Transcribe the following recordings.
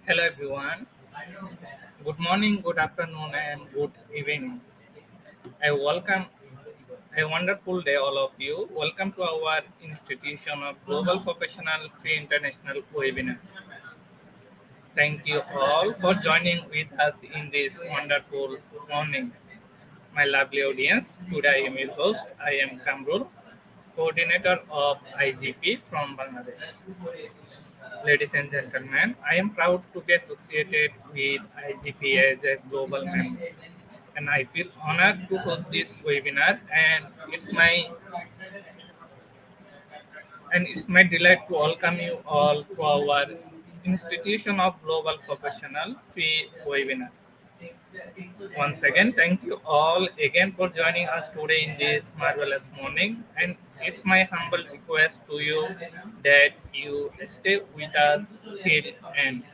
Hello everyone. Good morning, good afternoon, and good evening. I welcome a wonderful day, all of you. Welcome to our institution of Global Professional Free International webinar. Thank you all for joining with us in this wonderful morning. My lovely audience, today I am your host. I am Kamrul, coordinator of IGP from Bangladesh. Ladies and gentlemen, I am proud to be associated with IGP as a global member, and I feel honored to host this webinar. And it's my delight to welcome you all to our Institution of Global Professional Fee webinar. Once again, thank you all again for joining us today in this marvelous morning. And it's my humble request to you that you stay with us till end.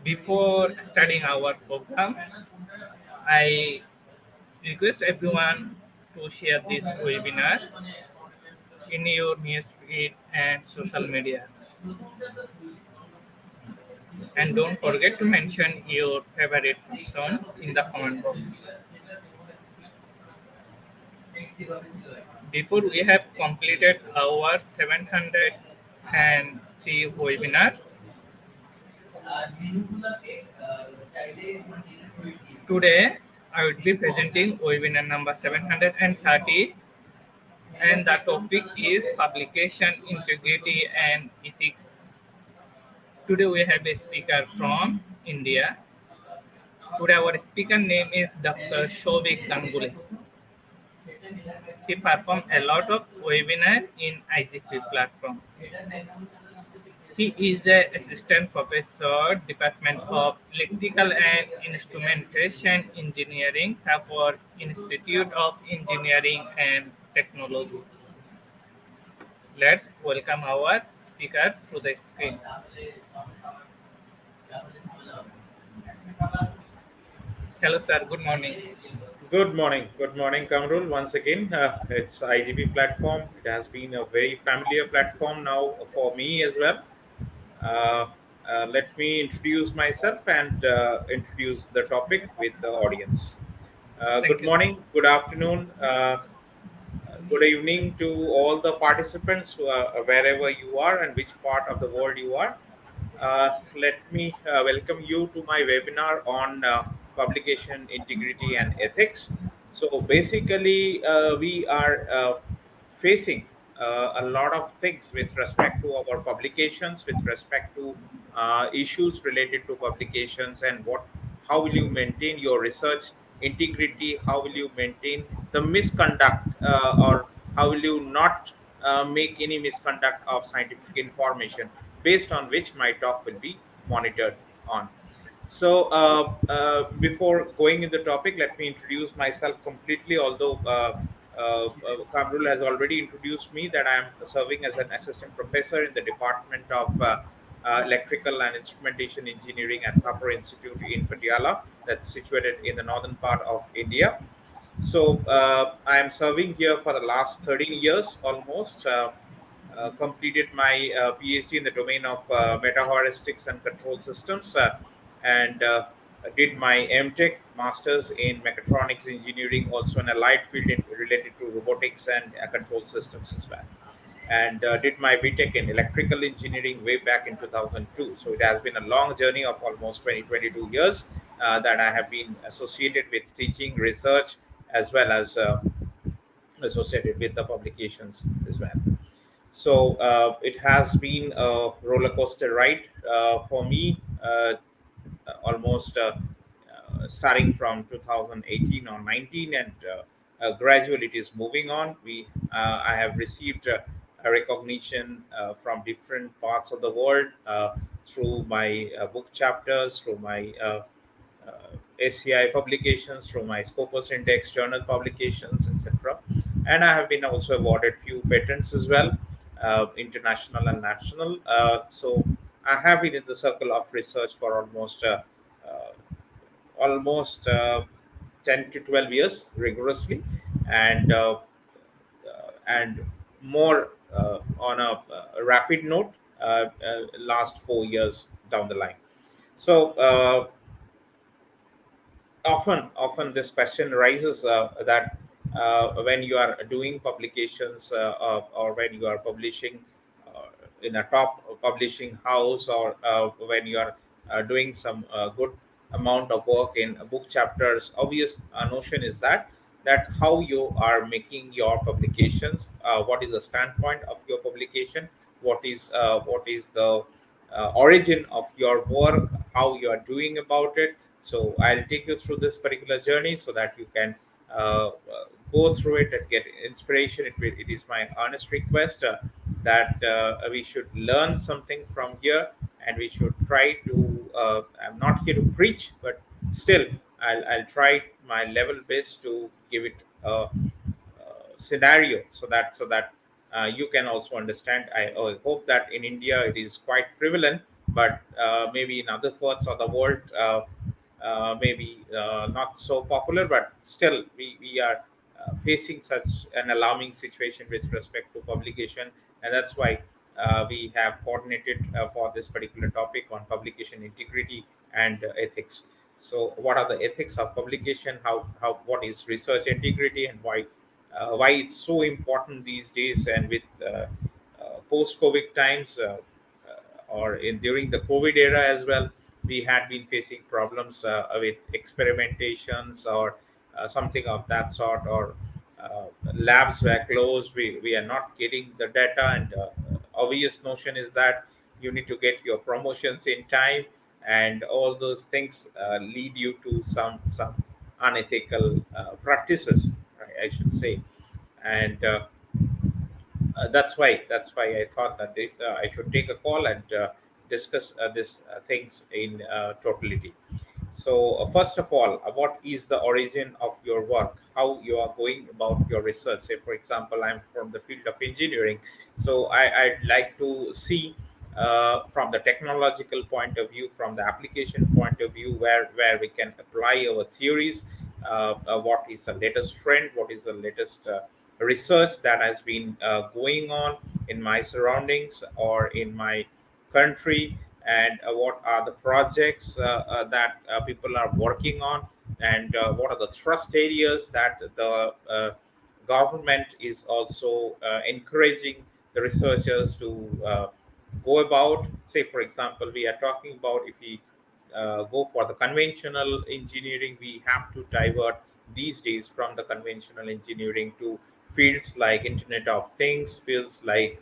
Before starting our program, I request everyone to share this webinar in your newsfeed and social media. And don't forget to mention your favorite person in the comment box. Before we have completed our 703 webinar, today I will be presenting webinar number 730, and the topic is publication integrity and ethics. Today we have a speaker from India. Today our speaker name is Dr. Shobik Ganguly. He performed a lot of webinar in IGP platform. He is a assistant professor, Department of Electrical and Instrumentation Engineering, Thakur Institute of Engineering and Technology. Let's welcome our speaker through the screen. Hello, sir. Good morning. Good morning, Kamrul. Once again, it's IGP platform. It has been a very familiar platform now for me as well. Uh, Let me introduce myself and introduce the topic with the audience. Thank Good you, sir. morning, good afternoon, good evening to all the participants wherever you are and which part of the world you are. Let me welcome you to my webinar on publication integrity and ethics. So basically, we are facing a lot of things with respect to our publications, with respect to issues related to publications, and how will you maintain your research integrity? How will you maintain the misconduct, or how will you not make any misconduct of scientific information, based on which my talk will be monitored on. So, before going in the topic, let me introduce myself completely. Although Kamrul has already introduced me, that I am serving as an assistant professor in the Department of Electrical and Instrumentation Engineering at Thapar Institute in Patiala, that's situated in the northern part of India. So, I am serving here for the last 13 years almost. Completed my PhD in the domain of metaheuristics and control systems, and did my MTech masters in mechatronics engineering, also in a light field related to robotics and control systems as well. And did my BTech in electrical engineering way back in 2002. So it has been a long journey of almost 22 years that I have been associated with teaching, research, as well as associated with the publications as well. So it has been a roller coaster ride for me, almost starting from 2018 or 19, and gradually it is moving on. I have received a recognition from different parts of the world through my book chapters, through my SCI publications, through my Scopus Index journal publications, etc. And I have been also awarded few patents as well, international and national. So I have been in the circle of research for uh, almost 10 to 12 years rigorously, and more on a rapid note. last 4 years down the line. So often this question arises that when you are doing publications or when you are publishing in a top publishing house, or when you are doing some good amount of work in book chapters, obvious notion is that how you are making your publications, what is the standpoint of your publication, what is the origin of your work, how you are doing about it. So I'll take you through this particular journey so that you can go through it and get inspiration. It is my honest request that we should learn something from here, and we should try to. I'm not here to preach, but still, I'll try my level best to give it scenario so that you can also understand. I hope that in India it is quite prevalent, but maybe in other parts of the world, maybe not so popular. But still, we are facing such an alarming situation with respect to publication, and that's why we have coordinated for this particular topic on publication integrity and ethics. So, what are the ethics of publication? How what is research integrity, and why it's so important these days, and with post-COVID times, or in during the COVID era as well, we had been facing problems with experimentations or something of that sort, or labs were closed. We are not getting the data, and obvious notion is that you need to get your promotions in time, and all those things lead you to some unethical practices, right, I should say. And that's why I thought that I should take a call and discuss this things in totality. So, first of all, what is the origin of your work? How you are going about your research? Say, for example, I'm from the field of engineering, so I'd like to see from the technological point of view, from the application point of view, where we can apply our theories. What is the latest trend? What is the latest research that has been going on in my surroundings or in my country, and what are the projects that people are working on, and what are the trust areas that the government is also encouraging the researchers to go about. Say, for example, we are talking about, if we go for the conventional engineering, we have to divert these days from the conventional engineering to fields like Internet of Things, fields like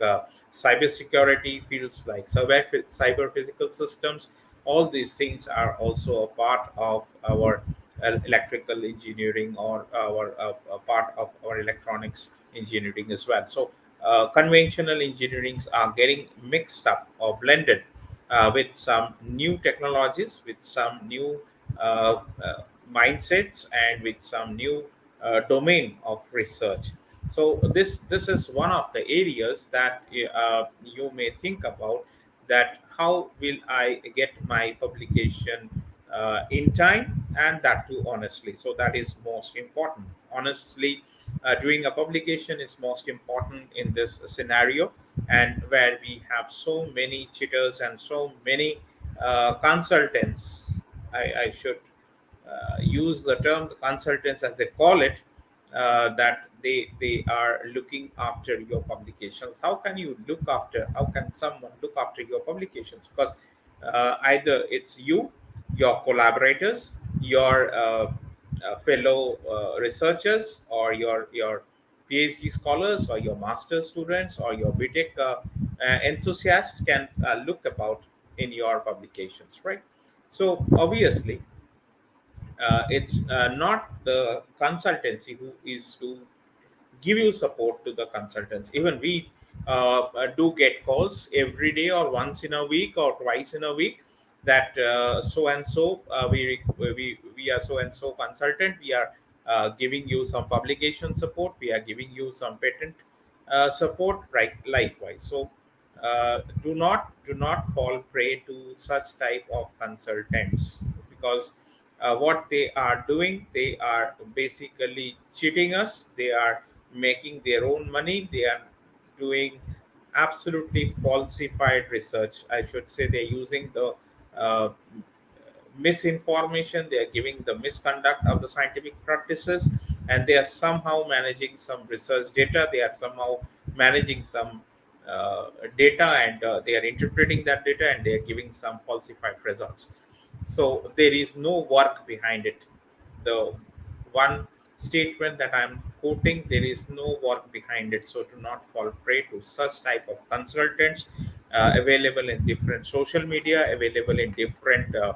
cybersecurity, fields like cyber physical systems. All these things are also a part of our electrical engineering, or our a part of our electronics engineering as well. So conventional engineerings are getting mixed up or blended with some new technologies, with some new mindsets, and with some new domain of research. So this is one of the areas that you may think about, that how will I get my publication in time, and that too honestly. So that is most important. Honestly, doing a publication is most important in this scenario, and where we have so many cheaters and so many consultants. I should use the term consultants as they call it, that they are looking after your publications. How can you look after? How can someone look after your publications? Because either it's you, your collaborators, your fellow researchers, or your PhD scholars, or your master students, or your BTech enthusiasts can look about in your publications, right? So obviously, it's not the consultancy who is to give you support to the consultants. Even we do get calls every day, or once in a week, or twice in a week, that so and so, we are so and so consultant, we are giving you some publication support, we are giving you some patent support, right? Likewise. So do not fall prey to such type of consultants, because what they are doing, they are basically cheating us. They are making their own money. They are doing absolutely falsified research. I should say they're using the uh, misinformation, they are giving the misconduct of the scientific practices, and they are somehow managing some research data, they are somehow managing some data, and they are interpreting that data, and they are giving some falsified results. So there is no work behind it. The one statement that I'm quoting, there is no work behind it. So do not fall prey to such type of consultants available in different social media, available in different uh,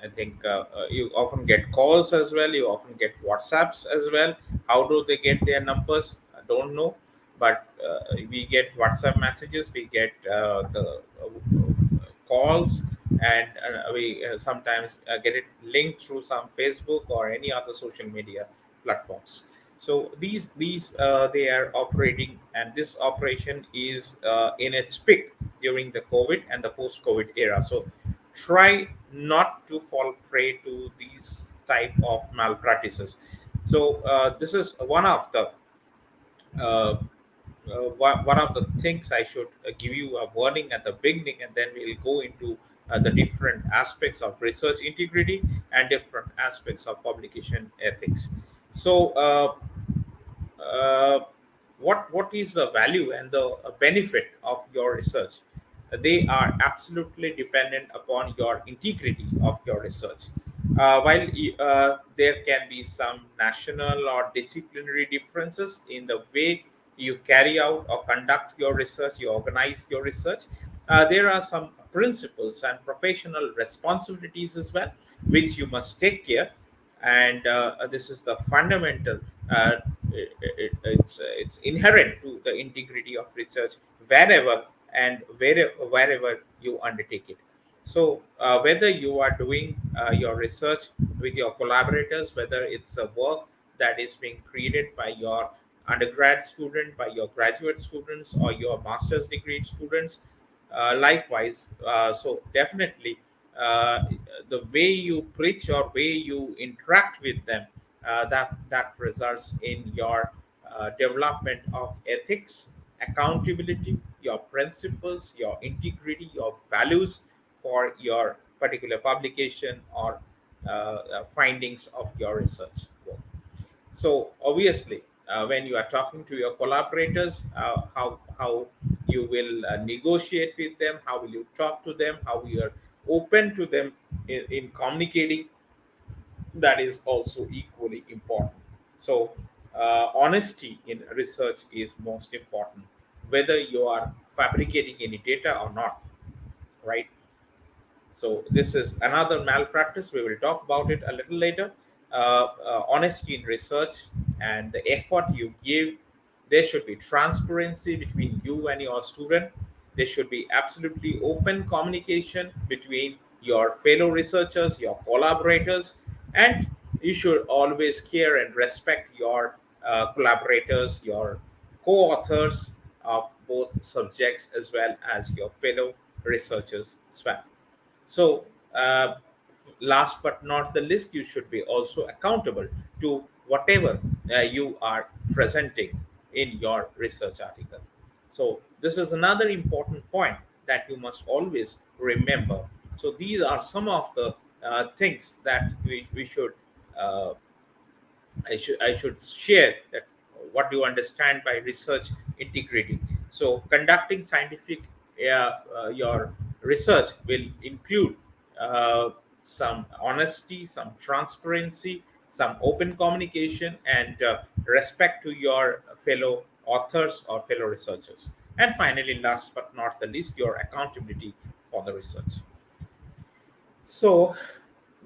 I think you often get calls as well. You often get WhatsApps as well. How do they get their numbers? I don't know, but we get WhatsApp messages. We get the calls, and we sometimes get it linked through some Facebook or any other social media platforms. So these they are operating, and this operation is in its peak during the COVID and the post-COVID era. So try not to fall prey to these type of malpractices. So this is uh, one of the things I should give you a warning at the beginning, and then we'll go into the different aspects of research integrity and different aspects of publication ethics. So uh, what is the value and the benefit of your research? They are absolutely dependent upon your integrity of your research. While there can be some national or disciplinary differences in the way you carry out or conduct your research, you organize your research, there are some principles and professional responsibilities as well, which you must take care. And this is the fundamental. Uh, it's inherent to the integrity of research wherever and wherever you undertake it. So whether you are doing your research with your collaborators, whether it's a work that is being created by your undergrad student, by your graduate students, or your master's degree students, likewise. So definitely, uh, the way you preach or way you interact with them, that results in your development of ethics, accountability, your principles, your integrity, your values for your particular publication or findings of your research work. So obviously, when you are talking to your collaborators, how you will negotiate with them, how will you talk to them, how you are open to them in communicating, that is also equally important. So honesty in research is most important, whether you are fabricating any data or not, right? So this is another malpractice. We will talk about it a little later. Honesty in research and the effort you give. There should be transparency between you and your student. There should be absolutely open communication between your fellow researchers, your collaborators, and you should always care and respect your collaborators, your co-authors of both subjects as well as your fellow researchers as well. So, last but not the least, you should be also accountable to whatever you are presenting in your research article. So, this is another important point that you must always remember. So, these are some of the things that we should uh, I should share that what do you understand by research integrity. So conducting scientific your research will include uh, some honesty, some transparency, some open communication, and respect to your fellow authors or fellow researchers. And finally, last but not the least, your accountability for the research. So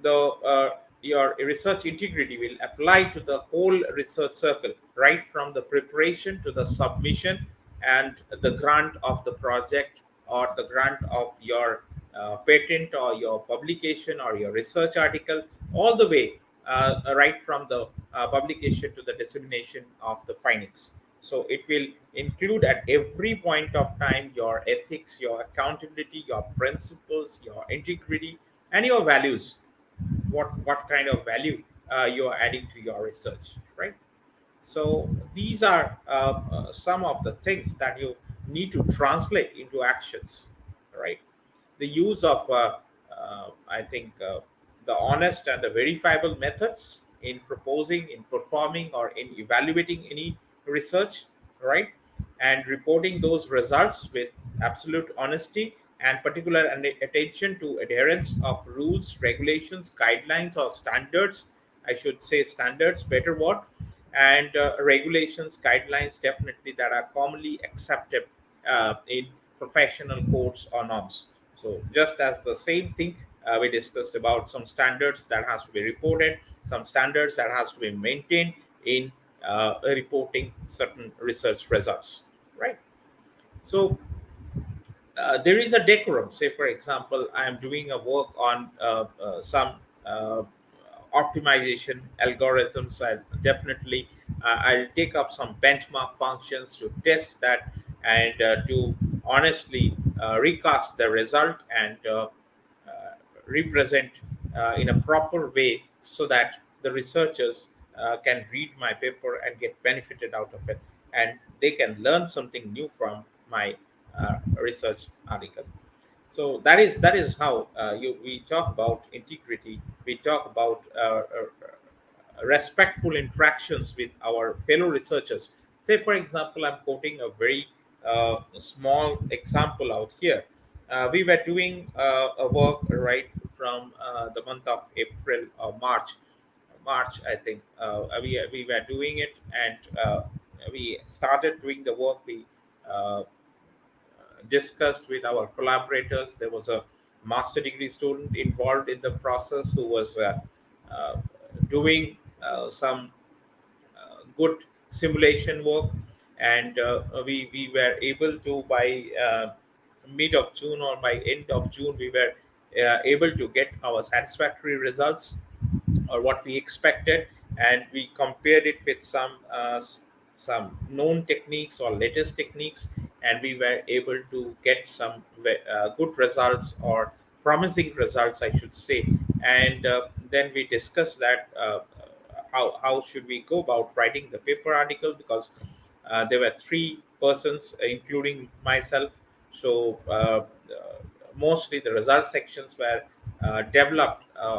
the your research integrity will apply to the whole research circle, right from the preparation to the submission and the grant of the project, or the grant of your patent or your publication or your research article, all the way right from the publication to the dissemination of the findings. So it will include at every point of time your ethics, your accountability, your principles, your integrity, and your values. What kind of value you are adding to your research, right? So these are some of the things that you need to translate into actions, right? The use of I think the honest and the verifiable methods in proposing, in performing, or in evaluating any research, right? And reporting those results with absolute honesty and particular attention to adherence of rules, regulations, guidelines, or standards. I should say standards, better word. And regulations, guidelines, definitely, that are commonly accepted in professional codes or norms. So just as the same thing, we discussed about some standards that has to be reported, some standards that has to be maintained in reporting certain research results, right? So there is a decorum. Say, for example, I am doing a work on some uh, optimization algorithms. I definitely I'll take up some benchmark functions to test that and to honestly recast the result and represent in a proper way so that the researchers can read my paper and get benefited out of it, and they can learn something new from my research article. So that is how we talk about integrity. We talk about respectful interactions with our fellow researchers. Say, for example, I'm quoting a very small example out here. We were doing a work right from the month of April or March, I think. We were doing it, and we started doing the work. We uh, discussed with our collaborators. There was a master degree student involved in the process who was uh, doing some good simulation work, and we were able to, by mid of June or by end of June, we were able to get our satisfactory results or what we expected, and we compared it with some known techniques or latest techniques, and we were able to get some good results or promising results, I should say. And then we discussed that how should we go about writing the paper article, because there were three persons including myself. So mostly the result sections were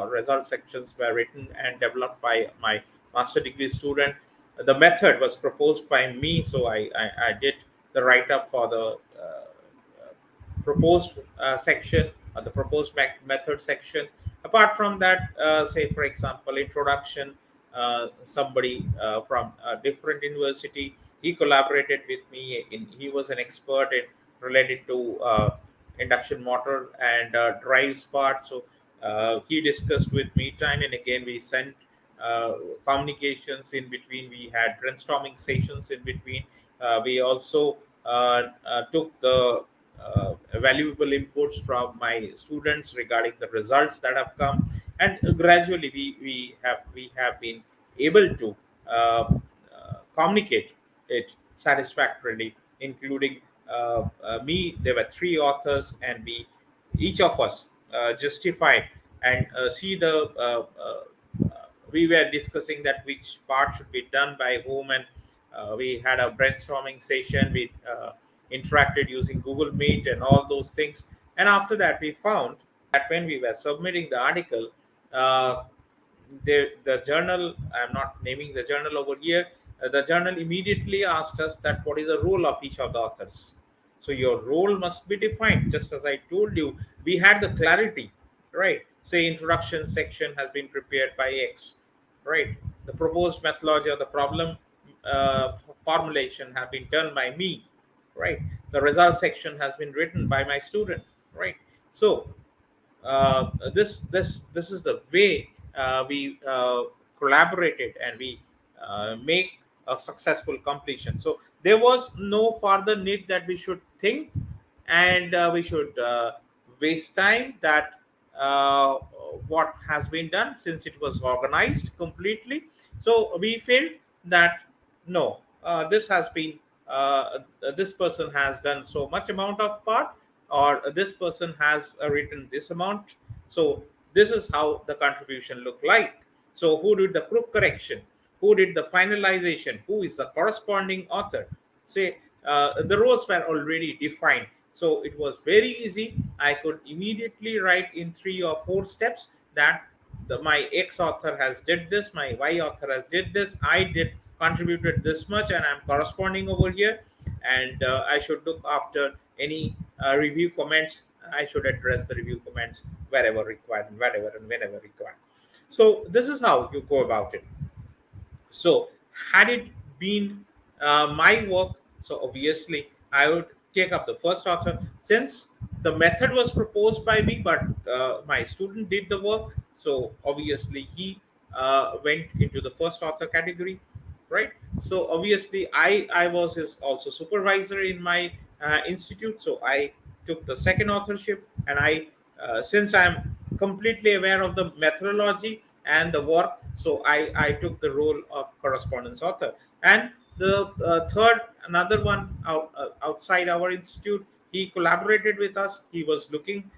result sections were written and developed by my master degree student. The method was proposed by me, so I did the write up for the proposed section, or the proposed method section. Apart from that, say, for example, introduction, somebody from a different university, he collaborated with me. He was an expert in related to induction motor and drives part. So he discussed with me time and again. We sent uh, communications in between. We had brainstorming sessions in between. We also took the valuable inputs from my students regarding the results that have come, and gradually we have been able to communicate it satisfactorily, including me. There were three authors, and we each of us justified and see the we were discussing that which part should be done by whom, and we had a brainstorming session. We interacted using Google Meet and all those things. And after that, we found that when we were submitting the article, uh, the journal, I'm not naming the journal over here, the journal immediately asked us that what is the role of each of the authors. So your role must be defined, just as I told you. We had the clarity, right? Say introduction section has been prepared by X, right? The proposed methodology of the problem formulation have been done by me, right? The result section has been written by my student, right? So this is the way we collaborated, and we make a successful completion. So there was no further need that we should think, and we should waste time that what has been done, since it was organized completely. So we felt that no, this has been this person has done so much amount of part, or this person has written this amount. So this is how the contribution look like. So who did the proof correction? who did the finalization, who is the corresponding author. Say the roles were already defined, so it was very easy. I could immediately write in 3 or 4 steps that my X author has did this, my Y author has did this, I did contributed this much, and I'm corresponding over here. And I should look after any review comments. I should address the review comments wherever required, and wherever and whenever required. So this is how you go about it. So, had it been my work, so obviously I would take up the first author, since the method was proposed by me, but my student did the work. So obviously he went into the first author category, right? So obviously I was his also supervisor in my institute, so I took the second authorship, and I since I'm completely aware of the methodology and the work, so I took the role of correspondence author. And the third, another one outside our institute, he collaborated with us. He was looking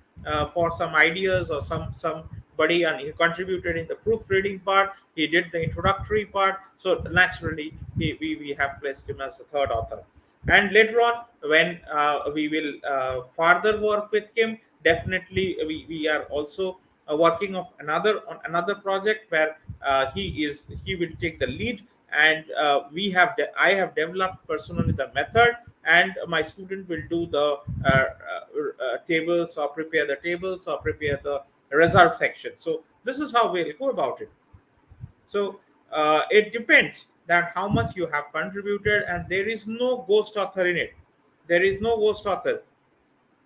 for some ideas or somebody, and he contributed in the proofreading part. He did the introductory part. So naturally, we have placed him as the third author. And later on, when we will further work with him, definitely we are also working on another project where he will take the lead. And I have developed personally the method, and my student will do the tables, or prepare the tables, or prepare the result section. So this is how we'll go about it. So it depends that how much you have contributed, and there is no ghost author in it. There is no ghost author,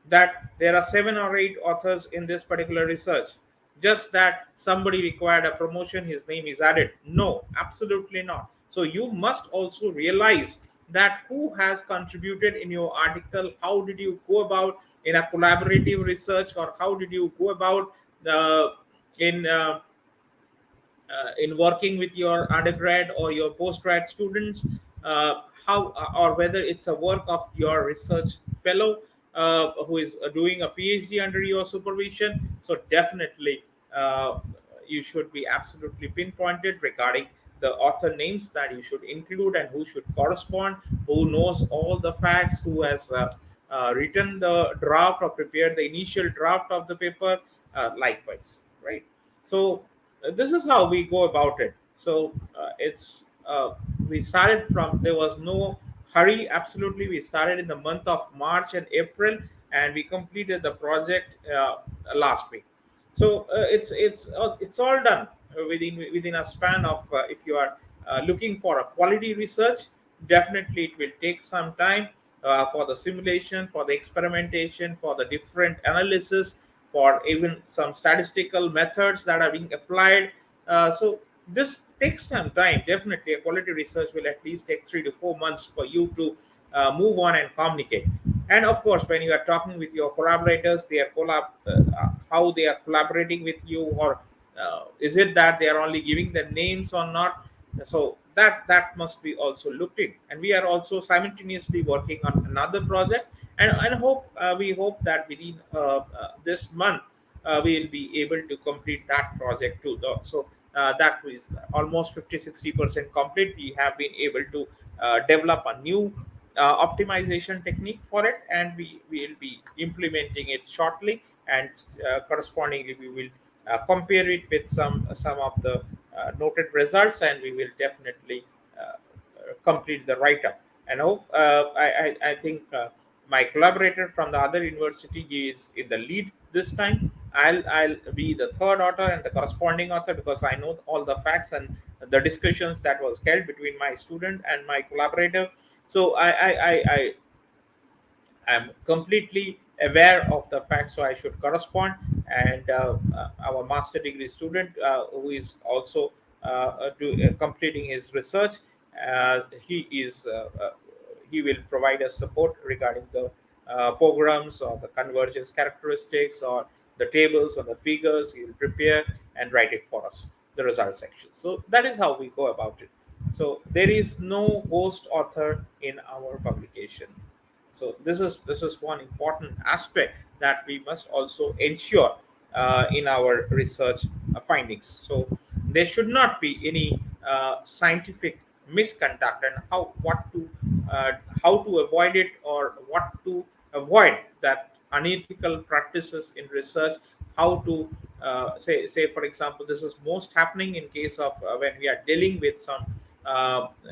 that there are 7 or 8 authors in this particular research. Just that somebody required a promotion, his name is added. No, absolutely not. So you must also realize that who has contributed in your article, how did you go about in a collaborative research, or how did you go about uh, in in working with your undergrad or your postgrad students, how or whether it's a work of your research fellow who is doing a PhD under your supervision. So definitely you should be absolutely pinpointed regarding the author names that you should include, and who should correspond, who knows all the facts, who has written the draft or prepared the initial draft of the paper, likewise, right? So this is how we go about it. So it's we started from, there was no hurry, absolutely. We started in the month of March and April, and we completed the project last week. So it's all done within a span of if you are looking for a quality research, definitely it will take some time for the simulation, for the experimentation, for the different analysis, for even some statistical methods that are being applied. So this takes some time. Definitely, a quality research will at least take 3 to 4 months for you to move on and communicate. And of course, when you are talking with your collaborators, how they are collaborating with you, or is it that they are only giving the names or not? So that must be also looked in. And we are also simultaneously working on another project, and hope we hope that within this month we will be able to complete that project too. So that is almost 50-60% complete. We have been able to develop a new optimization technique for it, and we will be implementing it shortly. And correspondingly, we will compare it with some of the noted results, and we will definitely complete the write-up. And hope I think my collaborator from the other university, he is in the lead this time. I'll be the third author and the corresponding author, because I know all the facts and the discussions that was held between my student and my collaborator. So I am completely aware of the facts, so I should correspond. And our master degree student, who is also completing his research, he will provide us support regarding the programs, or the convergence characteristics, or the tables or the figures. He will prepare and write it for us, the result section. So that is how we go about it. So there is no ghost author in our publication. So this is one important aspect that we must also ensure in our research findings. So there should not be any scientific misconduct and uh, how to avoid it, or what to avoid that unethical practices in research. How to say for example, this is most happening in case of when we are dealing with some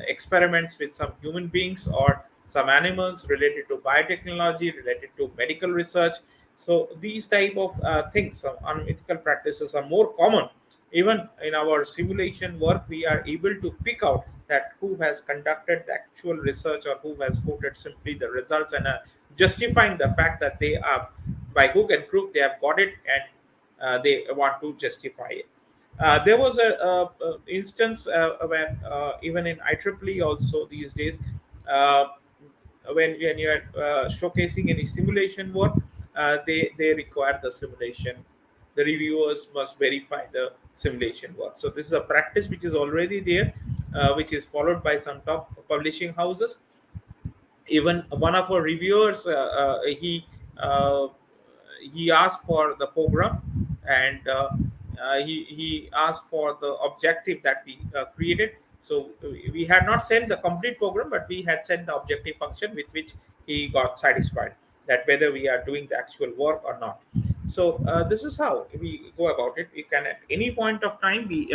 experiments with some human beings or some animals, related to biotechnology, related to medical research. So these type of things, some unethical practices are more common. Even in our simulation work, we are able to pick out that who has conducted the actual research, or who has quoted simply the results, and justifying the fact that they have, by hook and crook, they have got it, and they want to justify it. There was a instance where even in IEEE also these days, uh, when you are showcasing any simulation work, they require the simulation. The reviewers must verify the simulation work. So this is a practice which is already there, which is followed by some top publishing houses. Even one of our reviewers, uh, he asked for the program, and he asked for the objective that we created. So we had not sent the complete program, but we had sent the objective function, with which he got satisfied that whether we are doing the actual work or not. So this is how we go about it. We can at any point of time be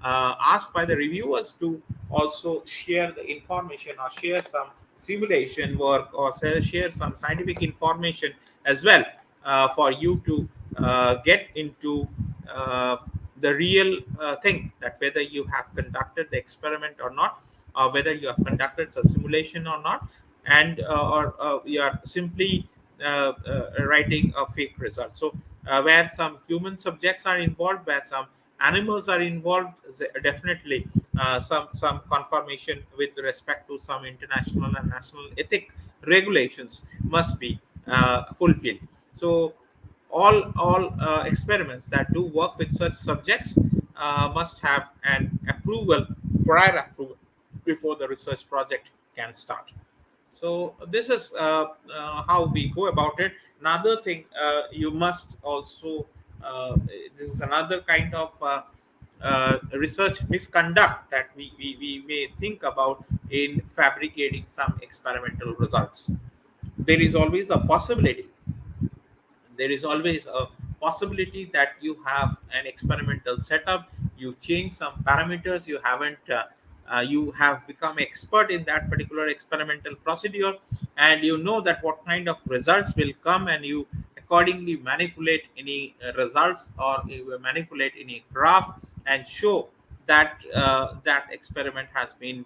asked by the reviewers to also share the information, or share some simulation work, or share some scientific information as well, for you to get into uh, the real thing, that whether you have conducted the experiment or not, or whether you have conducted a simulation or not, and or you are simply writing a fake result. So where some human subjects are involved, where some animals are involved, definitely some confirmation with respect to some international and national ethic regulations must be fulfilled. So all experiments that do work with such subjects must have an approval, prior approval, before the research project can start. So this is how we go about it. Another thing, you must also this is another kind of research misconduct that we may think about in fabricating some experimental results. There is always a possibility, there is always a possibility that you have an experimental setup, you change some parameters, you have become expert in that particular experimental procedure, and you know that what kind of results will come, and you accordingly manipulate any results, or you manipulate any graph, and show that that experiment has been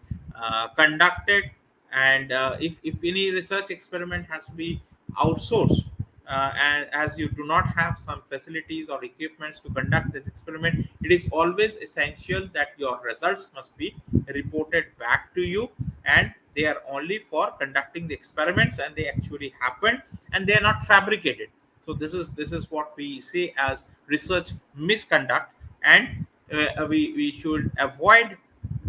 conducted. And if any research experiment has to be outsourced, and as you do not have some facilities or equipments to conduct this experiment, it is always essential that your results must be reported back to you, and they are only for conducting the experiments, and they actually happen, and they are not fabricated. So this is what we say as research misconduct. And we should avoid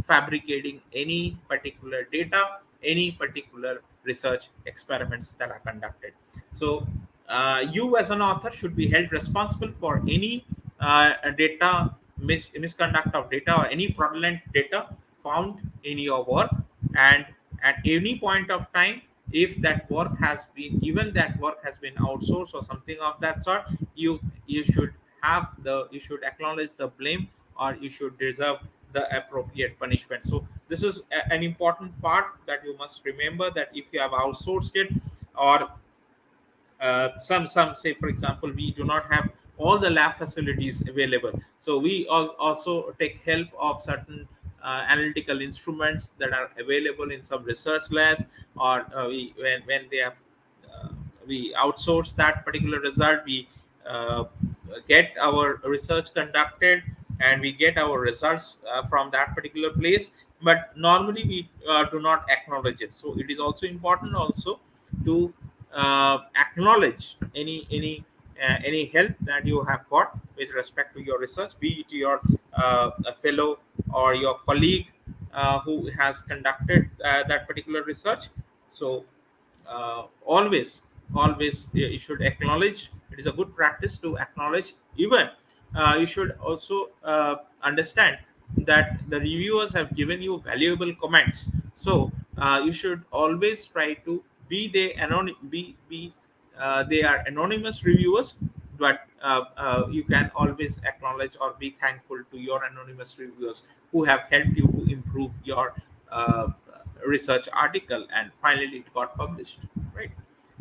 fabricating any particular data, any particular research experiments that are conducted. So you as an author should be held responsible for any data misconduct of data, or any fraudulent data found in your work. And at any point of time, if that work has been, even that work has been outsourced or something of that sort, you should you should acknowledge the blame, or you should deserve the appropriate punishment. So this is an important part that you must remember, that if you have outsourced it, or some say for example, we do not have all the lab facilities available, so we also take help of certain analytical instruments that are available in some research labs, or when they have uh, we outsource that particular result, we uh, get our research conducted, and we get our results from that particular place. But normally we do not acknowledge it. So it is also important also to acknowledge any help that you have got with respect to your research, be it your a fellow or your colleague who has conducted that particular research. So always you should acknowledge. It is a good practice to acknowledge. Even you should also understand that the reviewers have given you valuable comments. So you should always try to be they are anonymous reviewers, but you can always acknowledge or be thankful to your anonymous reviewers who have helped you to improve your uh, research article, and finally it got published, right?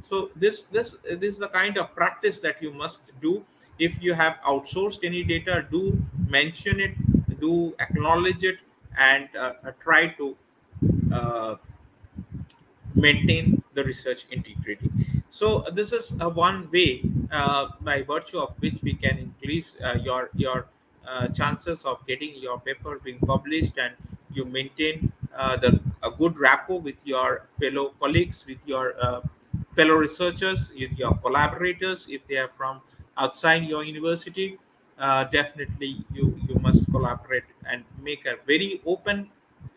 So this is the kind of practice that you must do. If you have outsourced any data, do mention it, do acknowledge it, and try to uh, maintain the research integrity. So this is one way by virtue of which we can increase your chances of getting your paper being published, and you maintain the a good rapport with your fellow colleagues, with your fellow researchers, with your collaborators if they are from outside your university. Definitely you must collaborate and make a very open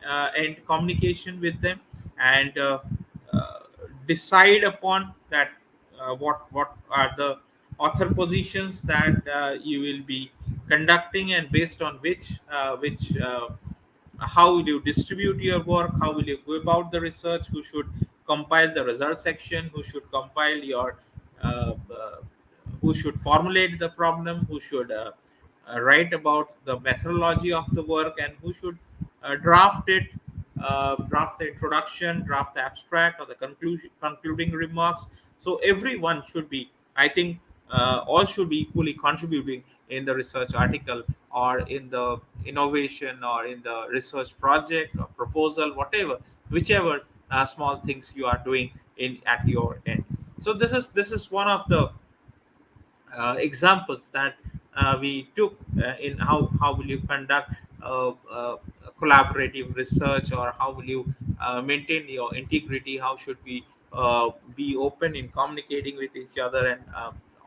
and communication with them, and uh, decide upon that what are the author positions that you will be conducting, and based on which how will you distribute your work, how will you go about the research, who should compile the result section, who should compile your uh, uh, who should formulate the problem, who should write about the methodology of the work, and who should draft it, draft the introduction, draft the abstract or the concluding remarks. So everyone should be, I think, all should be equally contributing in the research article, or in the innovation, or in the research project or proposal, whatever, whichever small things you are doing in at your end. So this is one of the examples that we took in how will you conduct collaborative research, or how will you maintain your integrity, how should we be open in communicating with each other, and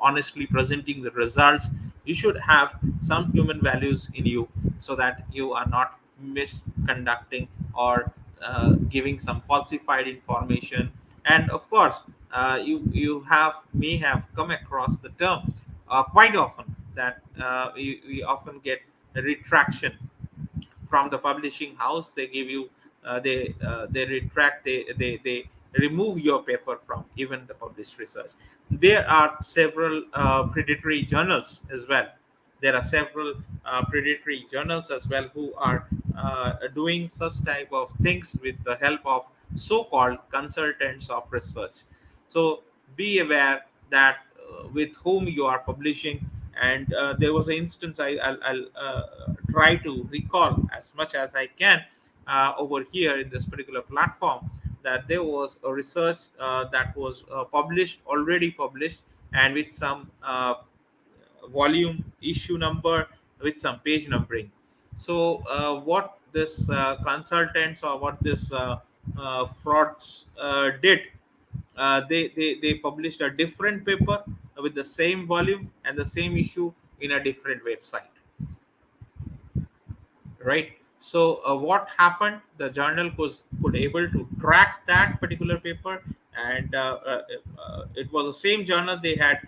honestly presenting the results. You should have some human values in you, so that you are not misconducting or giving some falsified information. And of course, you have may have come across the term quite often, that we often get a retraction from the publishing house. They give you they retract, they remove your paper from even the published research. There are several predatory journals as well. There are several predatory journals as well, who are doing such type of things with the help of so-called consultants of research. So be aware that with whom you are publishing. And there was an instance I'll try to recall as much as I can over here in this particular platform, that there was a research that was already published, and with some volume, issue number, with some page numbering. So what this consultants, or what this frauds did, they published a different paper with the same volume and the same issue in a different website, right? So what happened, the journal was could able to track that particular paper, and it was the same journal. They had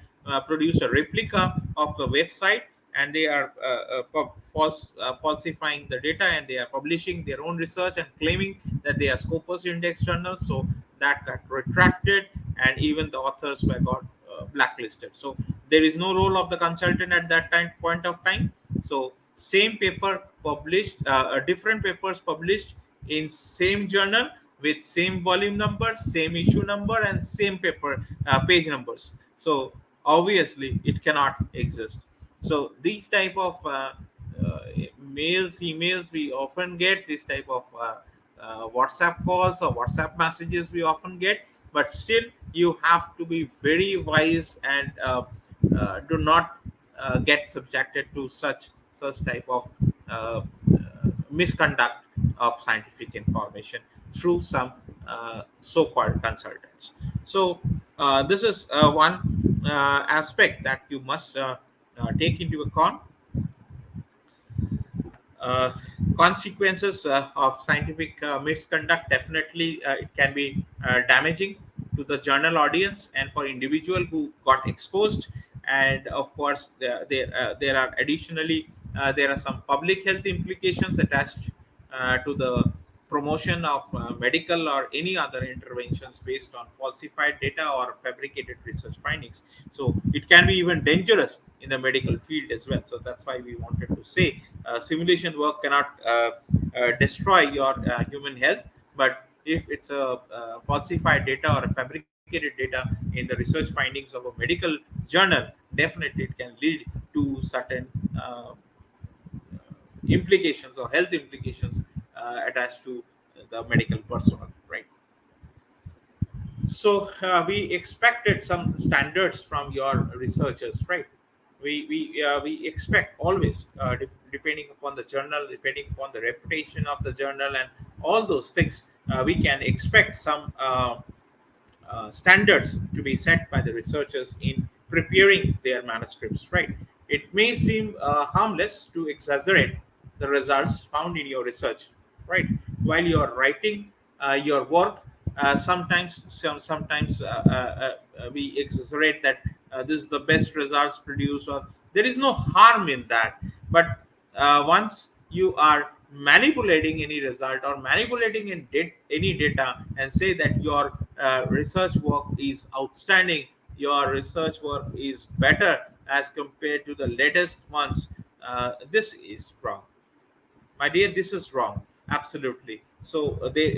produced a replica of the website, and they are falsifying the data, and they are publishing their own research and claiming that they are Scopus index journals. So that got retracted, and even the authors were got blacklisted. So there is no role of the consultant at that time point of time. So same paper published, different papers published in same journal, with same volume number, same issue number, and same paper page numbers. So obviously it cannot exist. So these type of uh, mails, emails we often get, this type of WhatsApp calls or WhatsApp messages we often get. But still, you have to be very wise, and do not get subjected to such type of uh, misconduct of scientific information through some so-called consultants. So this is one aspect that you must take into account. uh, Consequences of scientific misconduct, definitely it can be damaging to the journal audience and for individual who got exposed. And of course there are additionally There are some public health implications attached to the promotion of medical or any other interventions based on falsified data or fabricated research findings. So it can be even dangerous in the medical field as well. So that's why we wanted to say simulation work cannot destroy your human health, but if it's a falsified data or a fabricated data in the research findings of a medical journal, definitely it can lead to certain implications or health implications attached to the medical personnel, right? So we expected some standards from your researchers, right? We expect always, depending upon the journal, depending upon the reputation of the journal, and all those things, we can expect some standards to be set by the researchers in preparing their manuscripts, right? It may seem harmless to exaggerate the results found in your research, right? While you're writing your work, sometimes we exaggerate that this is the best results produced, or there is no harm in that. But once you are manipulating any result or manipulating any data and say that your research work is outstanding, your research work is better as compared to the latest ones, this is wrong, my dear. This is wrong, absolutely. So there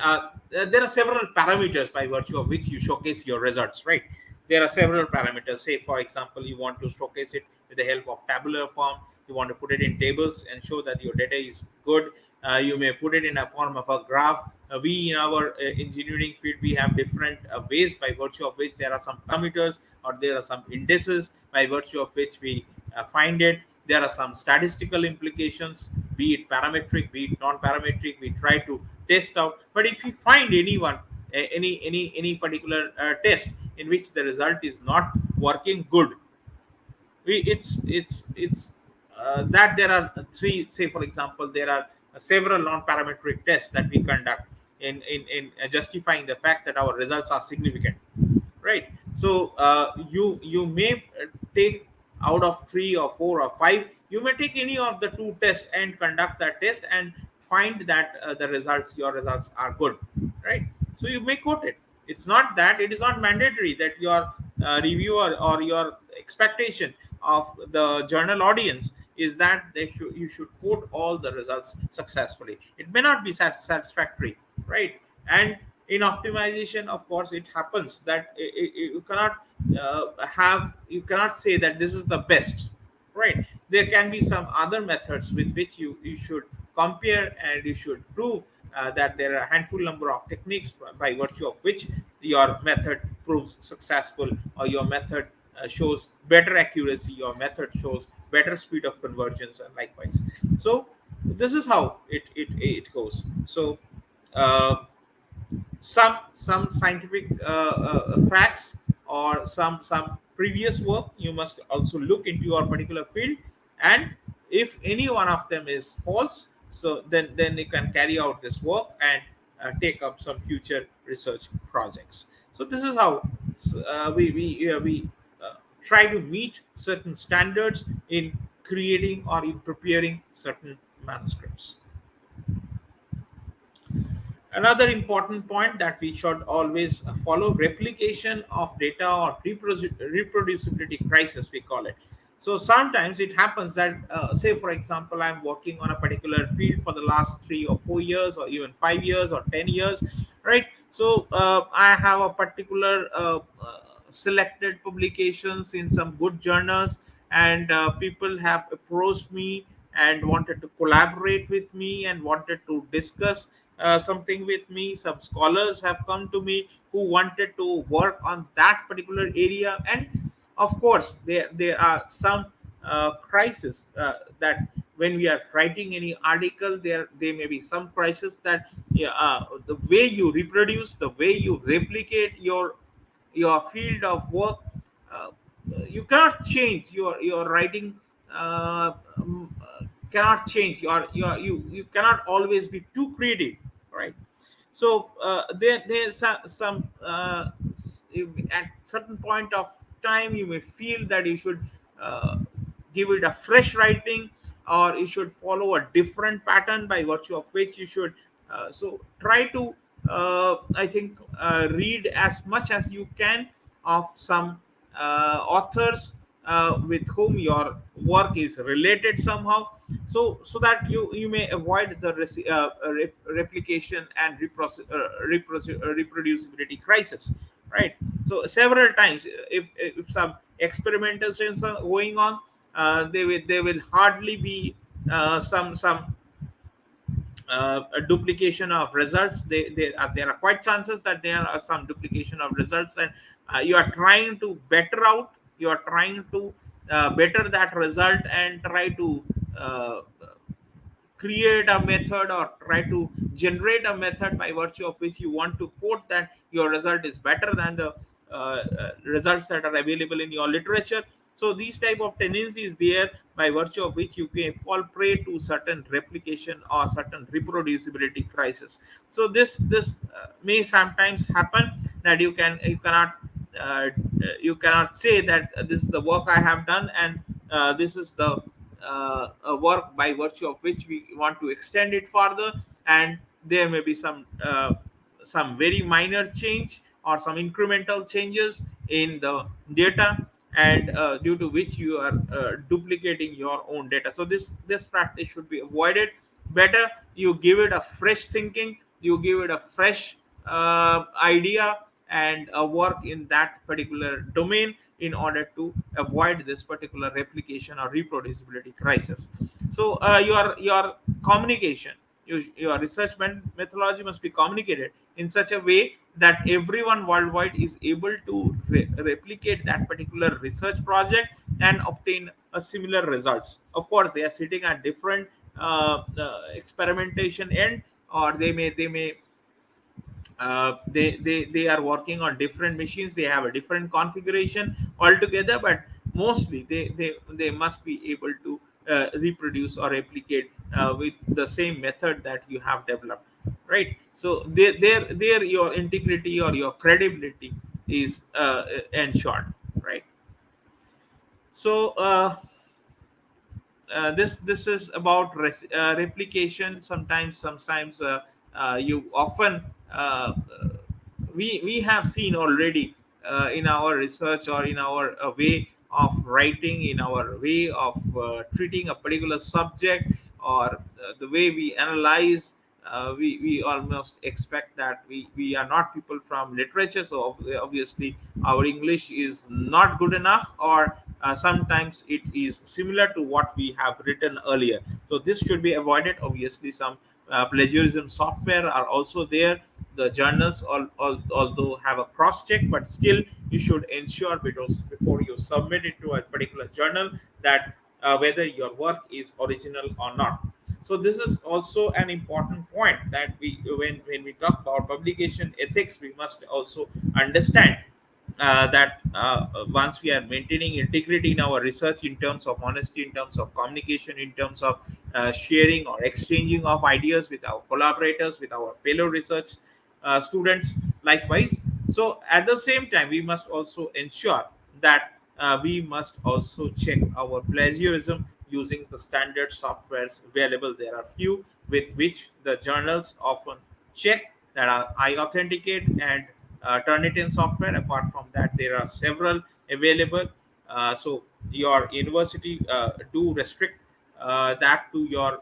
are several parameters by virtue of which you showcase your results, right? There are several parameters. Say for example, you want to showcase it with the help of tabular form. You want to put it in tables and show that your data is good. You may put it in a form of a graph. We in our engineering field, we have different ways by virtue of which there are some parameters or there are some indices by virtue of which we find it. There are some statistical implications, be it parametric, be it non-parametric. We try to test out. But if you find any particular test in which the result is not working good, it's that there are three. Say for example, there are several non-parametric tests that we conduct in justifying the fact that our results are significant, right? So you may take out of three or four or five, you may take any of the two tests and conduct that test and find that your results are good, right? So you may quote it. It's not that it is not mandatory that your reviewer or your expectation of the journal audience is that you should quote all the results successfully. It may not be satisfactory, right? And in optimization, of course, it happens that you cannot you cannot say that this is the best, right? There can be some other methods with which you should compare, and you should prove that there are a handful number of techniques by virtue of which your method proves successful, or your method shows better accuracy, your method shows better speed of convergence, and likewise. So this is how it goes. So uh, some scientific facts or some previous work you must also look into your particular field, and if any one of them is false, so then you can carry out this work and take up some future research projects. So this is how we try to meet certain standards in creating or in preparing certain manuscripts. Another important point that we should always follow: replication of data or reproducibility crisis, we call it. So sometimes it happens that, say, for example, I'm working on a particular field for the last 3 or 4 years, or even 5 years or 10 years, right? So I have a particular selected publications in some good journals, and people have approached me and wanted to collaborate with me and wanted to discuss something with me. Some scholars have come to me who wanted to work on that particular area, and of course there are some crisis that when we are writing any article, there may be some crisis that, yeah, the way you reproduce, the way you replicate your field of work, uh, you cannot change your writing, cannot change you cannot always be too creative, right? So there's some at certain point of time you may feel that you should uh, give it a fresh writing, or you should follow a different pattern by virtue of which you should so try to I think read as much as you can of some authors with whom your work is related somehow, so that you may avoid the replication and reproducibility crisis, right? So several times, if some experimentations are going on, they will hardly be some a duplication of results. There are quite chances that there are some duplication of results, and you are trying to better out, you are trying to better that result, and try to uh, create a method or try to generate a method by virtue of which you want to quote that your result is better than the results that are available in your literature. So these type of tendencies there, by virtue of which you can fall prey to certain replication or certain reproducibility crisis. So this may sometimes happen, that you cannot say that this is the work I have done, and this is the a work by virtue of which we want to extend it further, and there may be some very minor change or some incremental changes in the data, and due to which you are duplicating your own data. So this practice should be avoided. Better you give it a fresh thinking, you give it a fresh idea, and work in that particular domain in order to avoid this particular replication or reproducibility crisis. So your communication, your research methodology must be communicated in such a way that everyone worldwide is able to replicate that particular research project and obtain a similar results. Of course, they are sitting at different experimentation end, or they are working on different machines, they have a different configuration altogether, but mostly they must be able to reproduce or replicate with the same method that you have developed, right? So there your integrity or your credibility is ensured, right? So this is about replication. Sometimes you often we have seen already in our research or in our way of writing, in our way of treating a particular subject, or the way we analyze, we almost expect that we are not people from literature, so obviously our English is not good enough, or sometimes it is similar to what we have written earlier. So this should be avoided. Obviously, some plagiarism software are also there. The journals, although have a cross check, but still you should ensure, because before you submit it to a particular journal, that whether your work is original or not. So this is also an important point, that when we talk about publication ethics, we must also understand that once we are maintaining integrity in our research, in terms of honesty, in terms of communication, in terms of sharing or exchanging of ideas with our collaborators, with our fellow research students likewise. So at the same time, we must also ensure that we must also check our plagiarism using the standard softwares available. There are few with which the journals often check, that are I authenticate and Turnitin software. Apart from that, there are several available. So your university do restrict that to your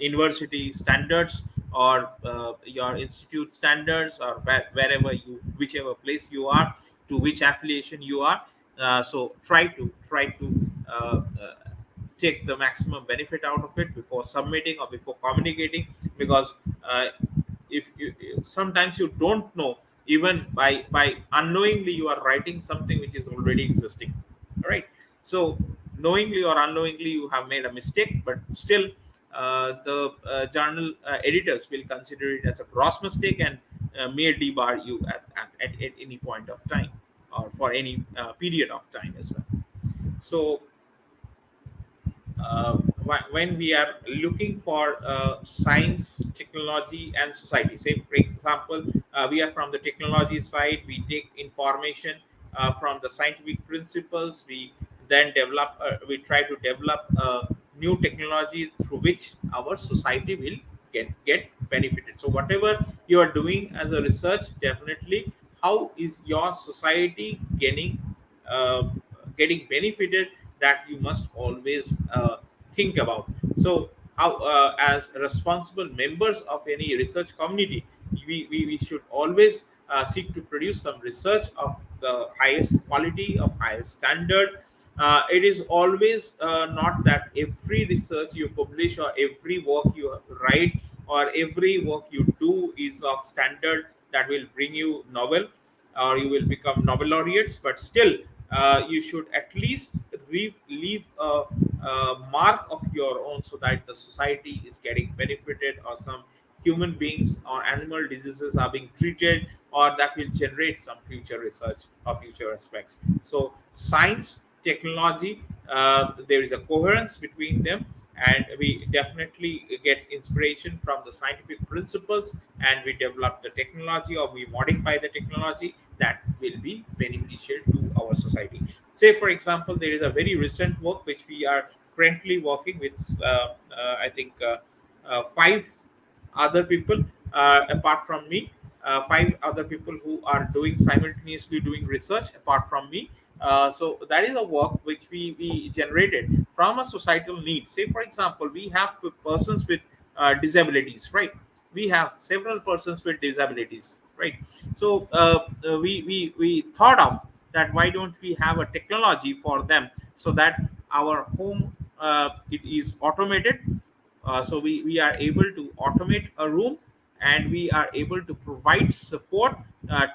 university standards, or your institute standards, or wherever whichever place you are, to which affiliation you are. So try to take the maximum benefit out of it before submitting or before communicating, because if you sometimes you don't know, even by unknowingly you are writing something which is already existing, right? So knowingly or unknowingly you have made a mistake, but still the journal editors will consider it as a gross mistake, and may debar you at any point of time, or for any period of time as well. So when we are looking for science, technology, and society, say for example, we are from the technology side, we take information from the scientific principles. We try to develop new technology through which our society will get benefited. So whatever you are doing as a research, definitely how is your society uh, getting benefited, that you must always think about. So how, as responsible members of any research community, we should always seek to produce some research of the highest quality, of highest standard. It is always not that every research you publish or every work you write or every work you do is of standard that will bring you novel or you will become Nobel laureates, but still you should at least leave a mark of your own, so that the society is getting benefited, or some human beings or animal diseases are being treated, or that will generate some future research or future aspects. So science, technology, there is a coherence between them, and we definitely get inspiration from the scientific principles, and we develop the technology or we modify the technology that will be beneficial to our society. Say for example, there is a very recent work which we are currently working with, I think five other people apart from me, five other people who are doing simultaneously doing research apart from me. So that is a work which we generated from a societal need. Say for example, we have persons with disabilities, right? We have several persons with disabilities, right? So we thought of that, why don't we have a technology for them, so that our home, it is automated. So we are able to automate a room, and we are able to provide support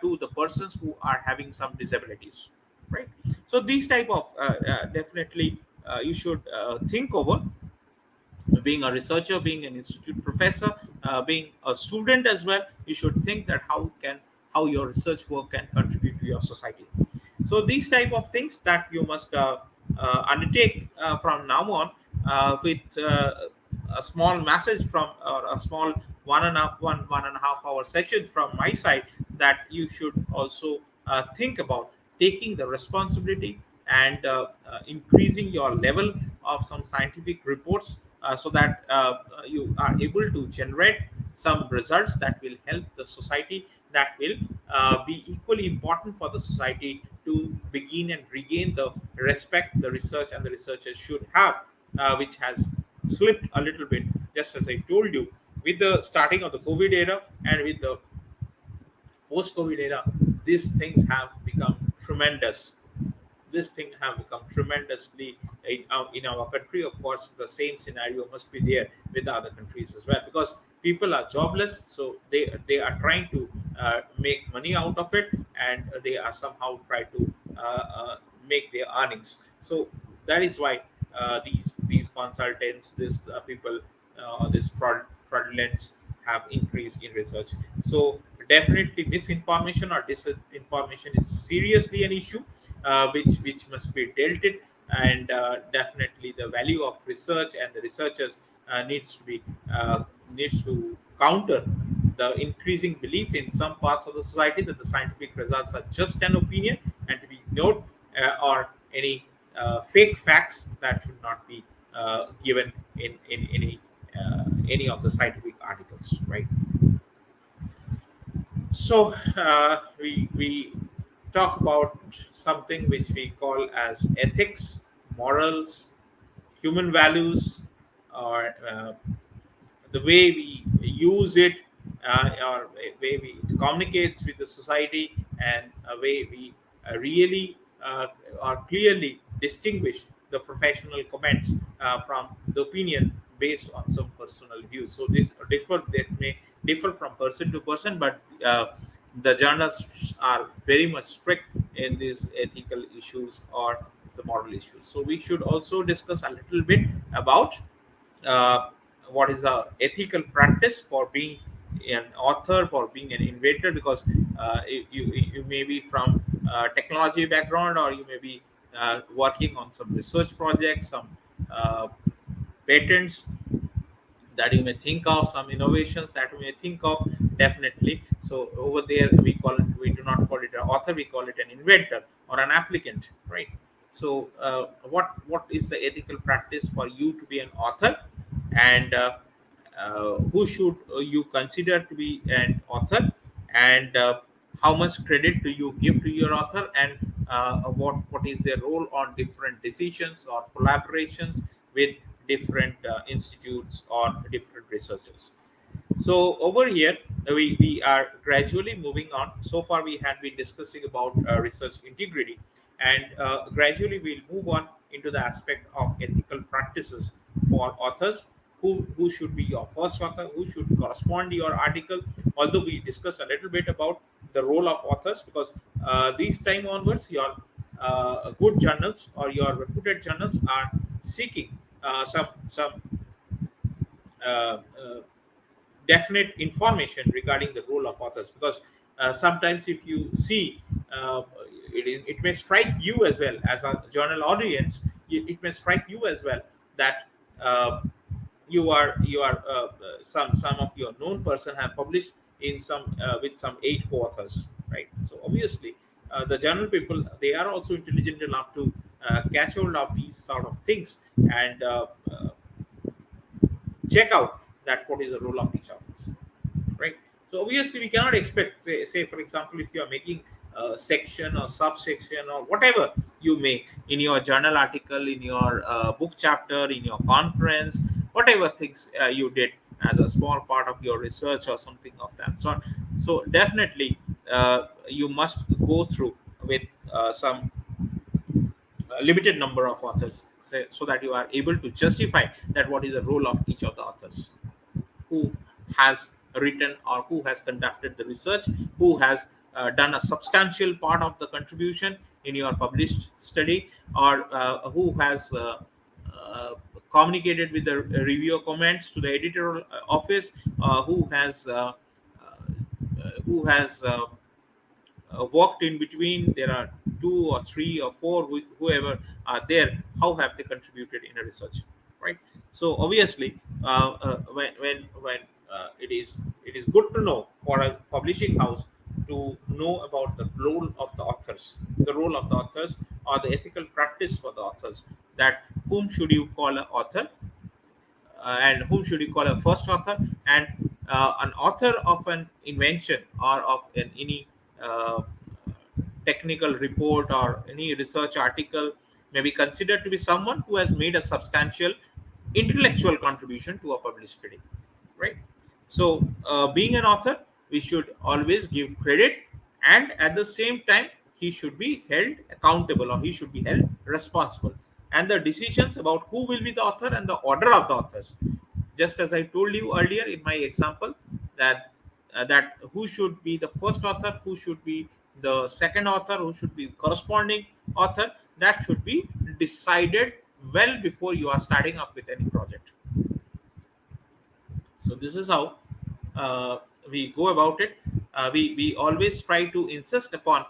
to the persons who are having some disabilities, right? So these type of definitely you should think over. Being a researcher, being an institute professor, being a student as well, you should think that how your research work can contribute to your society. So these type of things that you must undertake from now on, with a small message from, or a small one and a half hour session from my side, that you should also think about taking the responsibility and increasing your level of some scientific reports, so that you are able to generate some results that will help the society, that will be equally important for the society to begin and regain the respect the research and the researchers should have, which has slipped a little bit, just as I told you, with the starting of the COVID era and with the post-COVID era. These things have become tremendous. This thing have become tremendously in our country. Of course, the same scenario must be there with the other countries as well, because people are jobless, so they are trying to make money out of it, and they are somehow try to make their earnings. So that is why these consultants, these people, this fraudulence have increased in research. So definitely misinformation or disinformation is seriously an issue, which must be dealt in, and definitely the value of research and the researchers uh, needs to counter the increasing belief in some parts of the society that the scientific results are just an opinion and to be ignored, or any fake facts that should not be given in any of the scientific articles, right? So we talk about something which we call as ethics, morals, human values, or the way we use it, or a way we it communicates with the society, and a way we really or clearly distinguish the professional comments from the opinion based on some personal views. So this differ that may differ from person to person, but the journals are very much strict in these ethical issues or the moral issues. So we should also discuss a little bit about uh, what is a ethical practice for being an author, for being an inventor, because you may be from technology background, or you may be working on some research projects, some uh, patents, that you may think of, some innovations that you may think of, definitely. So over there we call it, we do not call it an author, we call it an inventor or an applicant, right? So what is the ethical practice for you to be an author, and who should you consider to be an author, and how much credit do you give to your author, and what is their role on different decisions or collaborations with different institutes or different researchers. So over here, we are gradually moving on. So far, we had been discussing about research integrity, and gradually we'll move on into the aspect of ethical practices for authors. Who should be your first author? Who should correspond to your article? Although we discussed a little bit about the role of authors, because these time onwards, your good journals or your reputed journals are seeking some uh, uh, definite information regarding the role of authors, because sometimes if you see, it may strike you as well as a journal audience, it may strike you as well that uh, some of your known person have published in some with some eight co-authors, right? So obviously the journal people, they are also intelligent enough to catch hold of these sort of things, and check out that what is the role of each of us, right? So obviously we cannot expect, say for example, if you are making a section or subsection or whatever you make in your journal article, in your book chapter, in your conference, whatever things you did as a small part of your research or something of that sort. So definitely you must go through with some limited number of authors, so that you are able to justify that what is the role of each of the authors, who has written or who has conducted the research, who has done a substantial part of the contribution in your published study, or who has communicated with the reviewer comments to the editorial office, who has walked in between. There are two or three or four, whoever are there, how have they contributed in a research, right? So obviously when it is good to know for a publishing house to know about the role of the authors, or the ethical practice for the authors, that whom should you call an author, and whom should you call a first author, and an author of an invention or of any uh, technical report or any research article may be considered to be someone who has made a substantial intellectual contribution to a published study, right? So being an author, we should always give credit, and at the same time he should be held accountable, or he should be held responsible, and the decisions about who will be the author and the order of the authors, just as I told you earlier in my example, that that who should be the first author, who should be the second author, who should be corresponding author, that should be decided well before you are starting up with any project. So this is how we go about it. We always try to insist upon,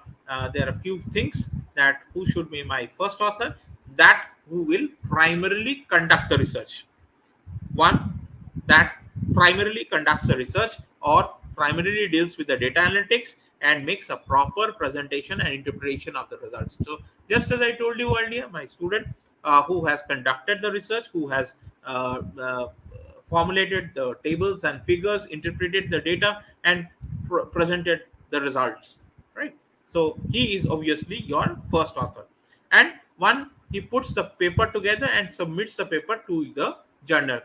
there are a few things, that who should be my first author, that who will primarily conduct the research, one that primarily conducts the research or primarily deals with the data analytics and makes a proper presentation and interpretation of the results. So just as I told you earlier, my student who has conducted the research, who has formulated the tables and figures, interpreted the data, and presented the results, right? So he is obviously your first author. And one, he puts the paper together and submits the paper to the journal.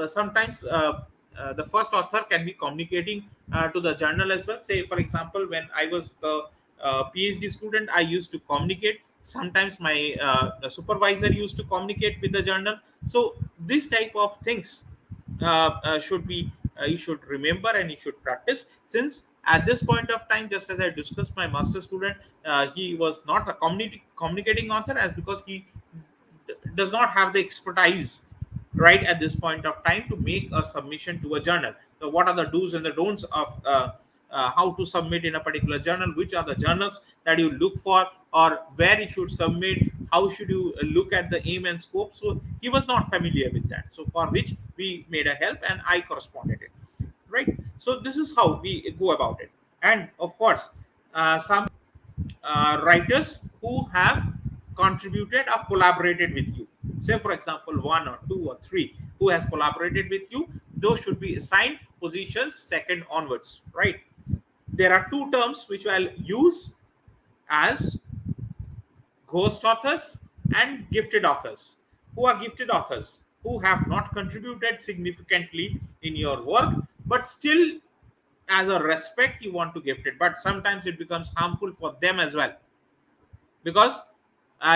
Sometimes the first author can be communicating to the journal as well. Say for example, when I was the PhD student, I used to communicate. Sometimes my the supervisor used to communicate with the journal. So this type of things should be, you should remember and you should practice, since at this point of time, just as I discussed, my master student, he was not a communicating author, as because he does not have the expertise right at this point of time to make a submission to a journal. So what are the do's and the don'ts of how to submit in a particular journal, which are the journals that you look for, or where you should submit, how should you look at the aim and scope. So he was not familiar with that, so for which we made a help and I corresponded it, right? So this is how we go about it. And of course, some writers who have contributed or collaborated with you, say for example 1 or 2 or 3 who has collaborated with you, those should be assigned positions second onwards, right? There are two terms which I'll use as ghost authors and gifted authors. Who are gifted authors? Who have not contributed significantly in your work, but still, as a respect, you want to gift it. But sometimes it becomes harmful for them as well, because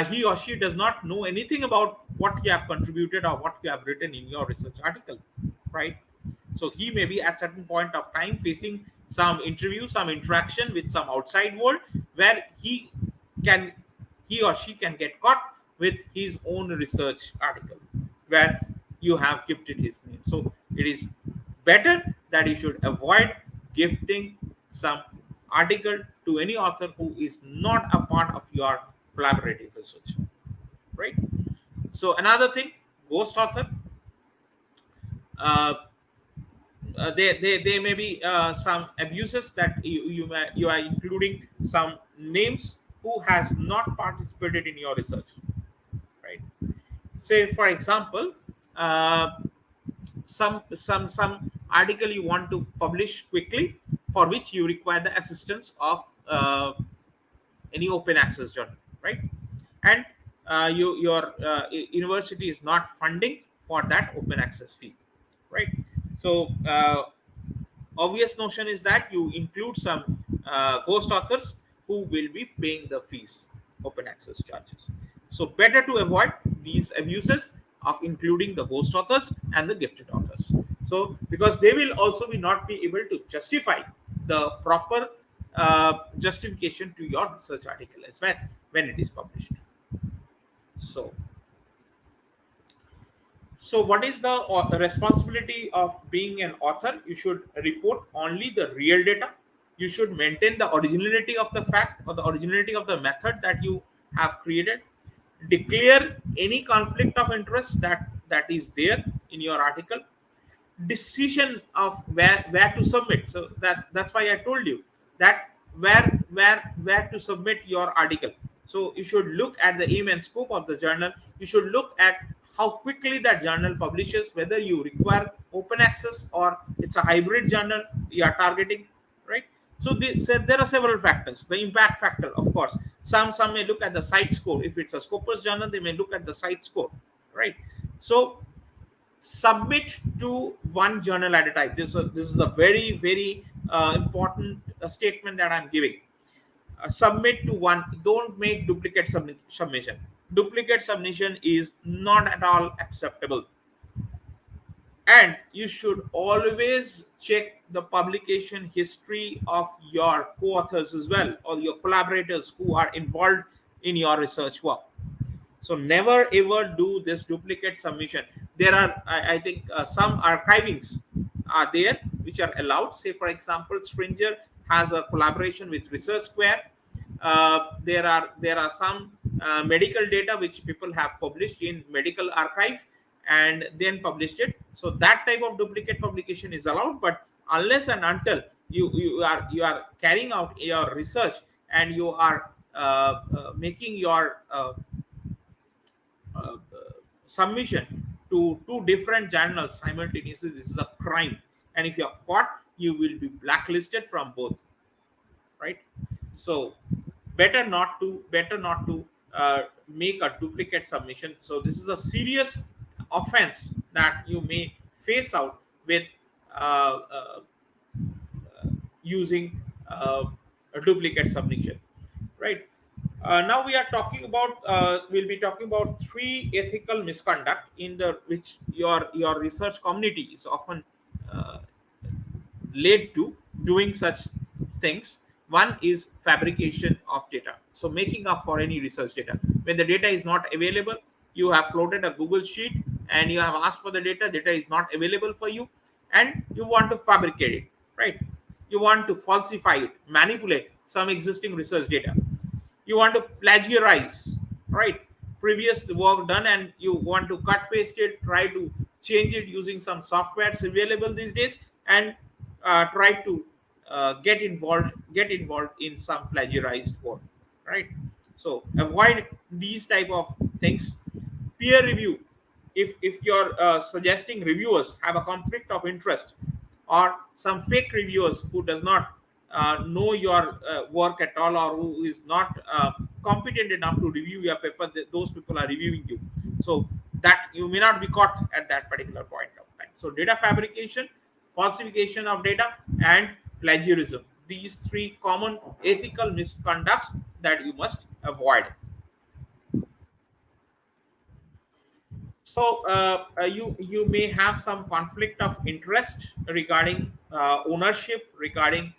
he or she does not know anything about what you have contributed or what you have written in your research article, right? So he may be at certain point of time facing some interview, some interaction with some outside world, where can he or she can get caught with his own research article where you have gifted his name. So it is better that you should avoid gifting some article to any author who is not a part of your collaborative research, right? So another thing, ghost author, uh, there may be some abuses that you are including some names who has not participated in your research, right? Say for example, uh, some article you want to publish quickly, for which you require the assistance of any open access journal, right? And your university is not funding for that open access fee, right? So obvious notion is that you include some ghost authors who will be paying the fees, open access charges. So better to avoid these abuses of including the ghost authors and the gifted authors, so because they will also be not be able to justify the proper justification to your research article as well when it is published. So what is the responsibility of being an author? You should report only the real data. You should maintain the originality of the fact or the originality of the method that you have created. Declare any conflict of interest that is there in your article. Decision of where to submit. So that's why I told you that where to submit your article. So you should look at the aim and scope of the journal. You should look at how quickly that journal publishes, whether you require open access or it's a hybrid journal you are targeting, right? So there are several factors. The impact factor, of course, some may look at the site score. If it's a Scopus journal, they may look at the site score, right? So submit to one journal at a time. This is a very important statement that I'm giving. Submit to one. Don't make duplicate submission. Duplicate submission is not at all acceptable. And you should always check the publication history of your co-authors as well, or your collaborators who are involved in your research work. So never ever do this duplicate submission. There are, I think, some archivings are there which are allowed. Say for example, Springer has a collaboration with Research Square. There are some medical data which people have published in medical archive and then published it. So that type of duplicate publication is allowed, but unless and until you are carrying out your research and you are making your uh, submission to two different journals simultaneously, this is a crime, and if you are caught, you will be blacklisted from both, right? So better not to make a duplicate submission. So this is a serious offense that you may face out with using a duplicate submission, right? Now we are talking about we'll be talking about three ethical misconduct in the which your research community is often uh, led to doing such things. One is fabrication of data, so making up for any research data. When the data is not available, you have floated a Google sheet and you have asked for the data is not available for you, and you want to fabricate it, right? You want to falsify it, manipulate some existing research data. You want to plagiarize, right, previous work done, and you want to cut paste it, try to change it using some softwares available these days, and try to get involved in some plagiarized work, right? So avoid these type of things. Peer review, if you're suggesting reviewers have a conflict of interest, or some fake reviewers who does not know your work at all, or who is not competent enough to review your paper, those people are reviewing you, so that you may not be caught at that particular point of time. So data fabrication, falsification of data, and plagiarism, these three common ethical misconducts that you must avoid. So you may have some conflict of interest regarding ownership, regarding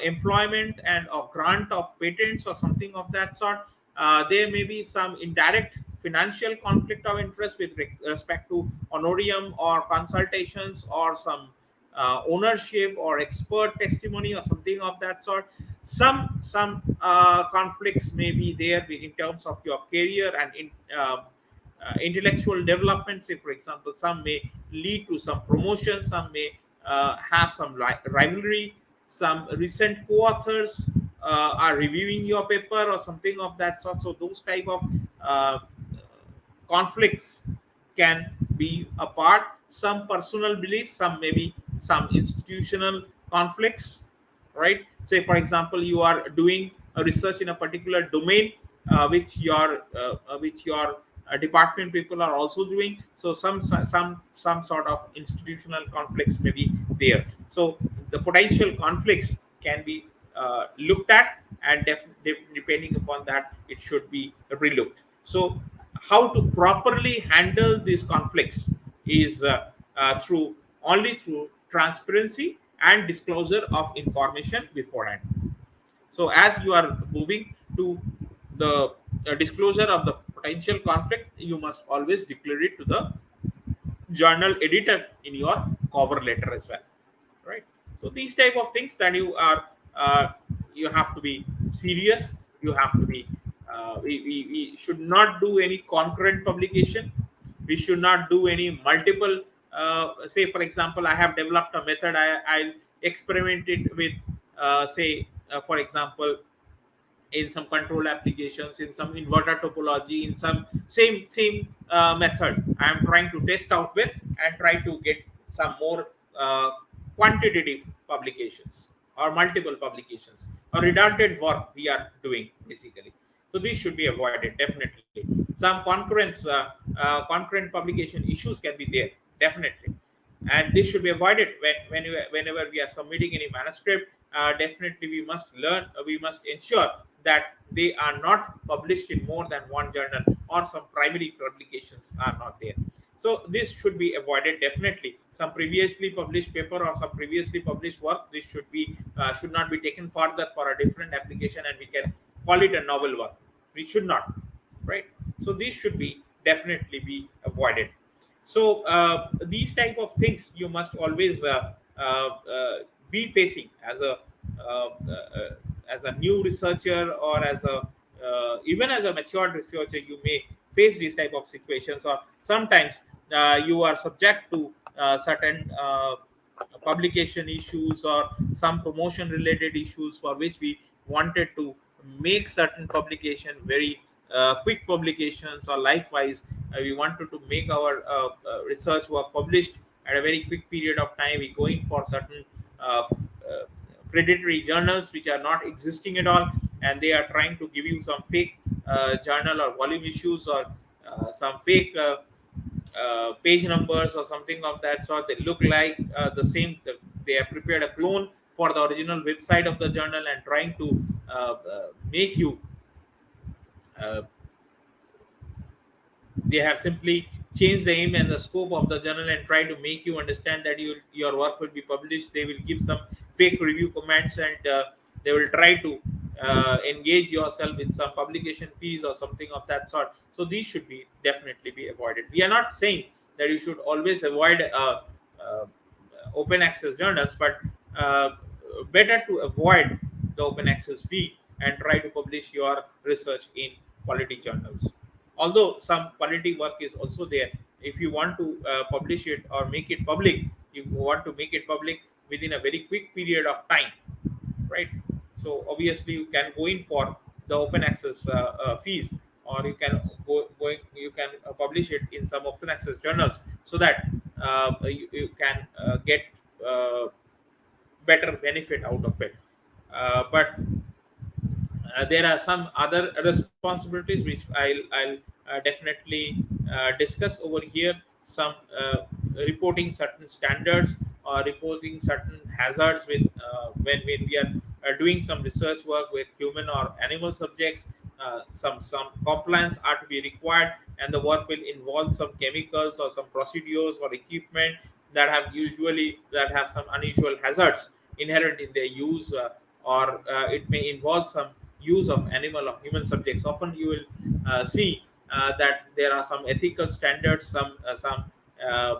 employment and or grant of patents or something of that sort. There may be some indirect financial conflict of interest with respect to honorium or consultations, or some ownership or expert testimony or something of that sort. Some conflicts may be there in terms of your career and intellectual development. Say, for example, some may lead to some promotion, some may have some rivalry, some recent co-authors are reviewing your paper or something of that sort. So those type of uh, conflicts can be a part. Some personal beliefs, some maybe some institutional conflicts, right? Say, for example, you are doing a research in a particular domain, which your department people are also doing. So some sort of institutional conflicts may be there. So the potential conflicts can be looked at, and depending upon that, it should be relooked. So how to properly handle these conflicts is through only through transparency and disclosure of information beforehand. So as you are moving to the disclosure of the potential conflict, you must always declare it to the journal editor in your cover letter as well, right? So these type of things that you have to be serious. You have to be we should not do any concurrent publication. We should not do any multiple say, for example, I have developed a method, I'll experiment it with say, for example, in some control applications, in some inverter topology, in some same method I am trying to test out with, and try to get some more quantitative publications or multiple publications or redundant work we are doing basically. So this should be avoided definitely. Some concurrent publication issues can be there, definitely, and this should be avoided whenever we are submitting any manuscript. Definitely we must ensure that they are not published in more than one journal, or some primary publications are not there. So this should be avoided definitely. Some previously published paper or some previously published work, this should not be taken further for a different application, and we can call it a novel work. We should not, right? So these should be definitely be avoided. So these type of things you must always be facing as a new researcher, or as a even as a matured researcher. You may face these type of situations, or sometimes you are subject to certain publication issues, or some promotion related issues for which we wanted to make certain publication very quick publications, or likewise we wanted to make our research work published at a very quick period of time. We going for certain predatory journals which are not existing at all, and they are trying to give you some fake journal or volume issues, or some fake page numbers or something of that sort. They look like the same. They have prepared a clone for the original website of the journal, and trying to make you uh, they have simply changed the aim and the scope of the journal, and try to make you understand that your work will be published. They will give some fake review comments, and they will try to engage yourself with some publication fees or something of that sort. So these should be definitely be avoided. We are not saying that you should always avoid open access journals, but uh, better to avoid the open access fee and try to publish your research in quality journals. Although some quality work is also there, if you want to publish it or make it public, you want to make it public within a very quick period of time, right? So obviously you can go in for the open access fees, or you can you can publish it in some open access journals, so that you can get uh, better benefit out of it. But there are some other responsibilities which I'll definitely discuss over here. Some reporting certain standards, or reporting certain hazards with when we are doing some research work with human or animal subjects. Some compliance are to be required, and the work will involve some chemicals or some procedures or equipment that have some unusual hazards inherent in their use, or it may involve some use of animal or human subjects. Often you will see that there are some ethical standards, some uh, uh,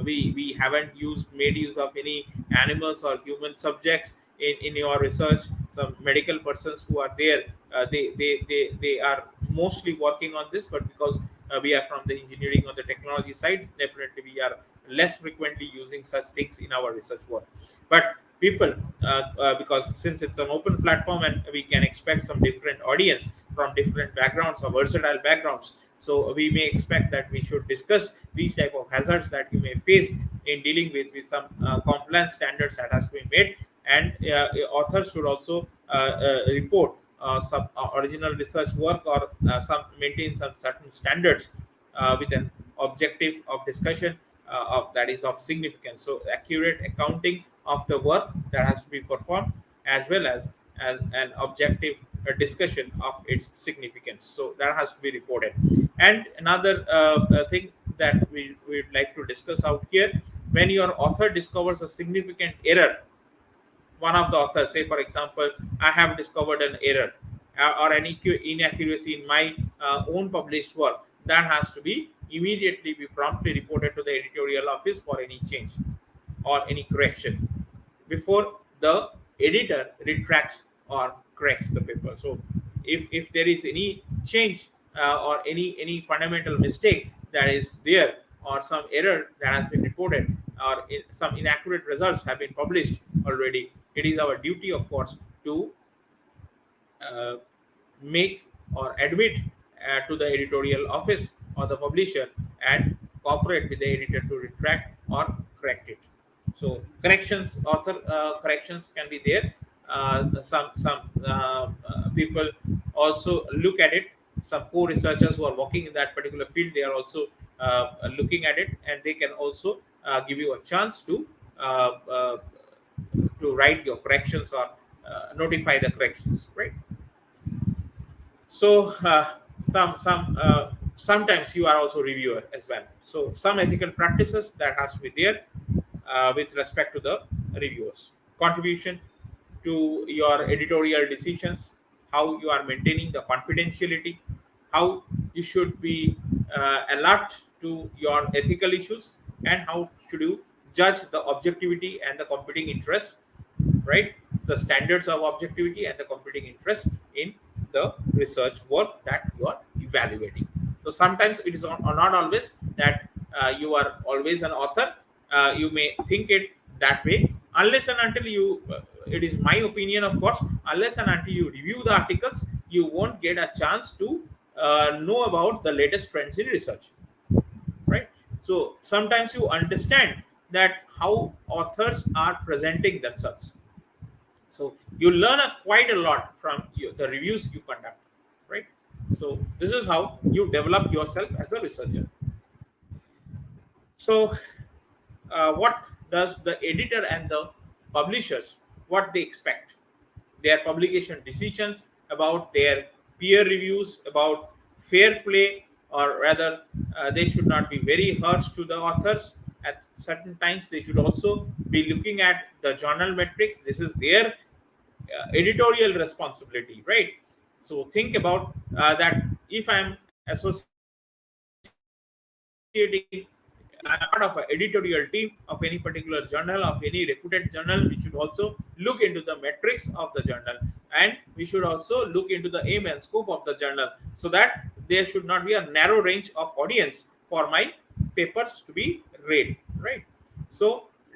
we haven't made use of any animals or human subjects in your research. Some medical persons who are there, they are mostly working on this, but because we are from the engineering or the technology side, definitely we are less frequently using such things in our research work. But people, because since it's an open platform and we can expect some different audience from different backgrounds or versatile backgrounds, so we may expect that we should discuss these type of hazards that you may face in dealing with some compliance standards that has to be made. And authors should also report some original research work, or some maintain some certain standards with an objective of discussion of that is of significance. So accurate accounting of the work that has to be performed, as well as an objective discussion of its significance. So that has to be reported. And another thing that we would like to discuss out here: when your author discovers a significant error, one of the authors, say for example, I have discovered an error or any inaccuracy in my own published work, that has to be immediately be promptly reported to the editorial office for any change or any correction before the editor retracts or corrects the paper. So if there is any change or any fundamental mistake that is there, or some error that has been reported, or some inaccurate results have been published already, it is our duty, of course, to uh, make or admit to the editorial office or the publisher, and cooperate with the editor to retract or correct it. So corrections, author corrections can be there. Some people also look at it. Some co-researchers who are working in that particular field, they are also looking at it, and they can also give you a chance uh, uh, to write your corrections, or notify the corrections, right? So sometimes you are also reviewer as well. So some ethical practices that has to be there with respect to the reviewers. Contribution to your editorial decisions, how you are maintaining the confidentiality, how you should be alert to your ethical issues, and how should you judge the objectivity and the competing interests, right? The standards of objectivity and the competing interest in the research work that you are evaluating. So sometimes it is not always that you are always an author. You may think it that way, unless and until you it is my opinion, of course, unless and until you review the articles, you won't get a chance to know about the latest trends in research, right? So sometimes you understand that how authors are presenting themselves. So you learn quite a lot from the reviews you conduct, right? So this is how you develop yourself as a researcher. So what does the editor and the publishers, what they expect? Their publication decisions, about their peer reviews, about fair play, or rather they should not be very harsh to the authors. At certain times they should also be looking at the journal metrics. This is their editorial responsibility, right? So think about that. If I'm associating, I'm part of an editorial team of any particular journal, of any reputed journal, we should also look into the metrics of the journal, and we should also look into the aim and scope of the journal, so that there should not be a narrow range of audience for my papers to be read, right? So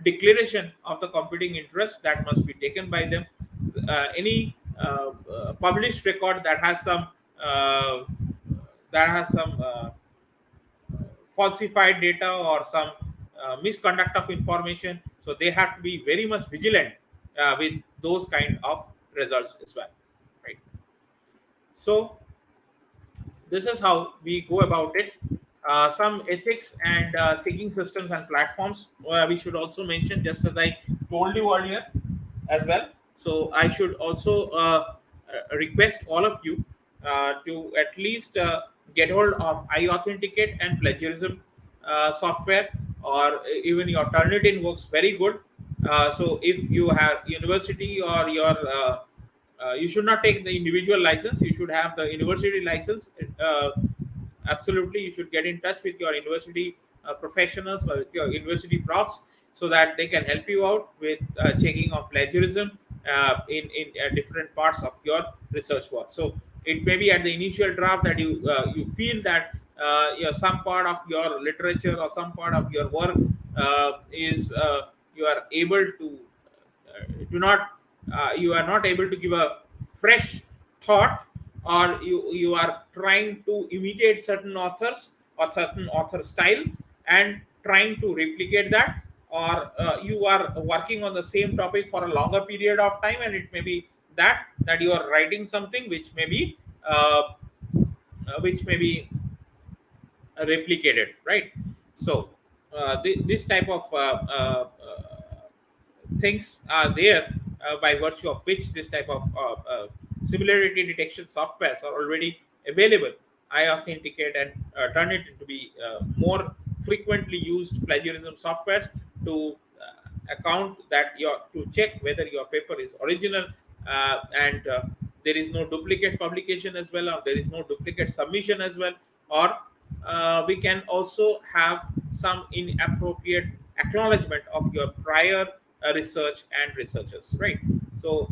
declaration of the competing interest that must be taken by them. Any published record uh, that has some falsified data or some misconduct of information, so they have to be very much vigilant with those kind of results as well, right? So this is how we go about it. Some ethics and thinking systems and platforms we should also mention, just as I told you earlier as well. So I should also request all of you to at least get hold of iAuthenticate and plagiarism software, or even your Turnitin works very good. So if you have university or your you should not take the individual license, you should have the university license. Absolutely, you should get in touch with your university professionals or with your university profs, so that they can help you out with checking of plagiarism in different parts of your research work. So it may be at the initial draft that you feel that some part of your literature or some part of your work is you are able to do not you are not able to give a fresh thought, or you are trying to imitate certain authors or certain author style and trying to replicate that, or you are working on the same topic for a longer period of time, and it may be that you are writing something uh, which may be replicated, right? So this type of things are there, by virtue of which this type of similarity detection softwares are already available. I authenticate and turn it into be more frequently used plagiarism softwares to account that your to check whether your paper is original, and there is no duplicate publication as well, or there is no duplicate submission as well, or we can also have some inappropriate acknowledgement of your prior research and researchers, right? So